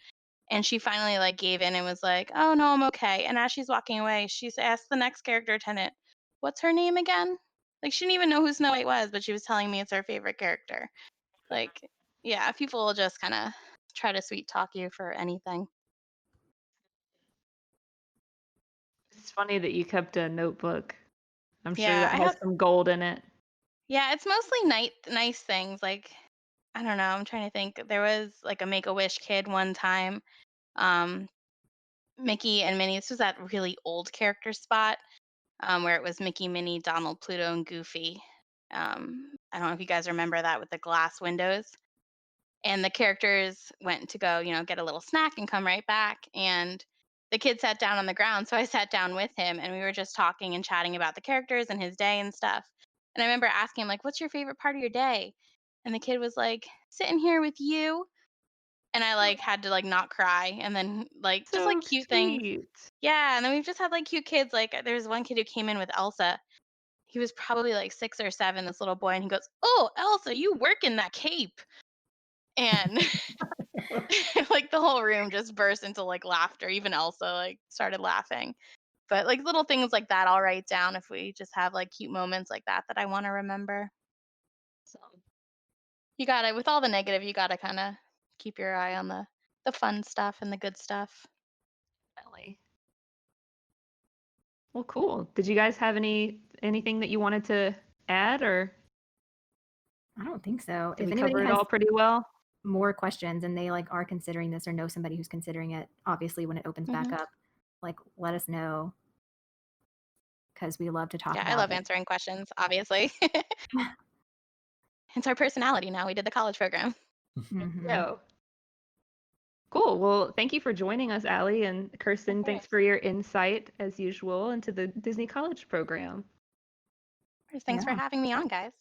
And she finally like gave in and was like, "Oh no, I'm okay." And as she's walking away, she's asked the next character attendant, "What's her name again?" Like she didn't even know who Snow White was, but she was telling me it's her favorite character. Like, yeah, people will just kind of try to sweet talk you for anything. It's funny that you kept a notebook. I'm sure Yeah, that I has have. some gold in it. Yeah, it's mostly nice things. Like, I don't know. I'm trying to think. There was like a Make a Wish kid one time. Um, Mickey and Minnie. This was that really old character spot where it was Mickey, Minnie, Donald, Pluto, and Goofy. I don't know if you guys remember that with the glass windows. And the characters went to go, get a little snack and come right back. And the kid sat down on the ground. So I sat down with him and we were just talking and chatting about the characters and his day and stuff. And I remember asking him, like, what's your favorite part of your day? And the kid was like, sitting here with you. And I like had to like not cry and then like just like So cute things. sweet. Yeah. And then we've just had like cute kids. Like there's one kid who came in with Elsa. He was probably like 6 or 7, this little boy, and he goes, "Oh, Elsa, you work in that cape." And like the whole room just burst into like laughter. Even Elsa like started laughing. But like little things like that I'll write down if we just have like cute moments like that that I want to remember. So you gotta with all the negative, you gotta kinda keep your eye on the fun stuff and the good stuff. Definitely. Well, cool. Did you guys have anything that you wanted to add, or I don't think so. did If we anybody cover it has all pretty well? more questions and they like are considering this or know somebody who's considering it, obviously when it opens back Hmm. up, like let us know because we love to talk Yeah, I about love it. answering questions, obviously. It's our personality now. We did the college program. Mhm. No. Cool. Well, thank you for joining us, Allie, and Kirsten. Of Thanks for your insight, as usual, into the Disney College program. course. Thanks for Yeah. having me on, guys.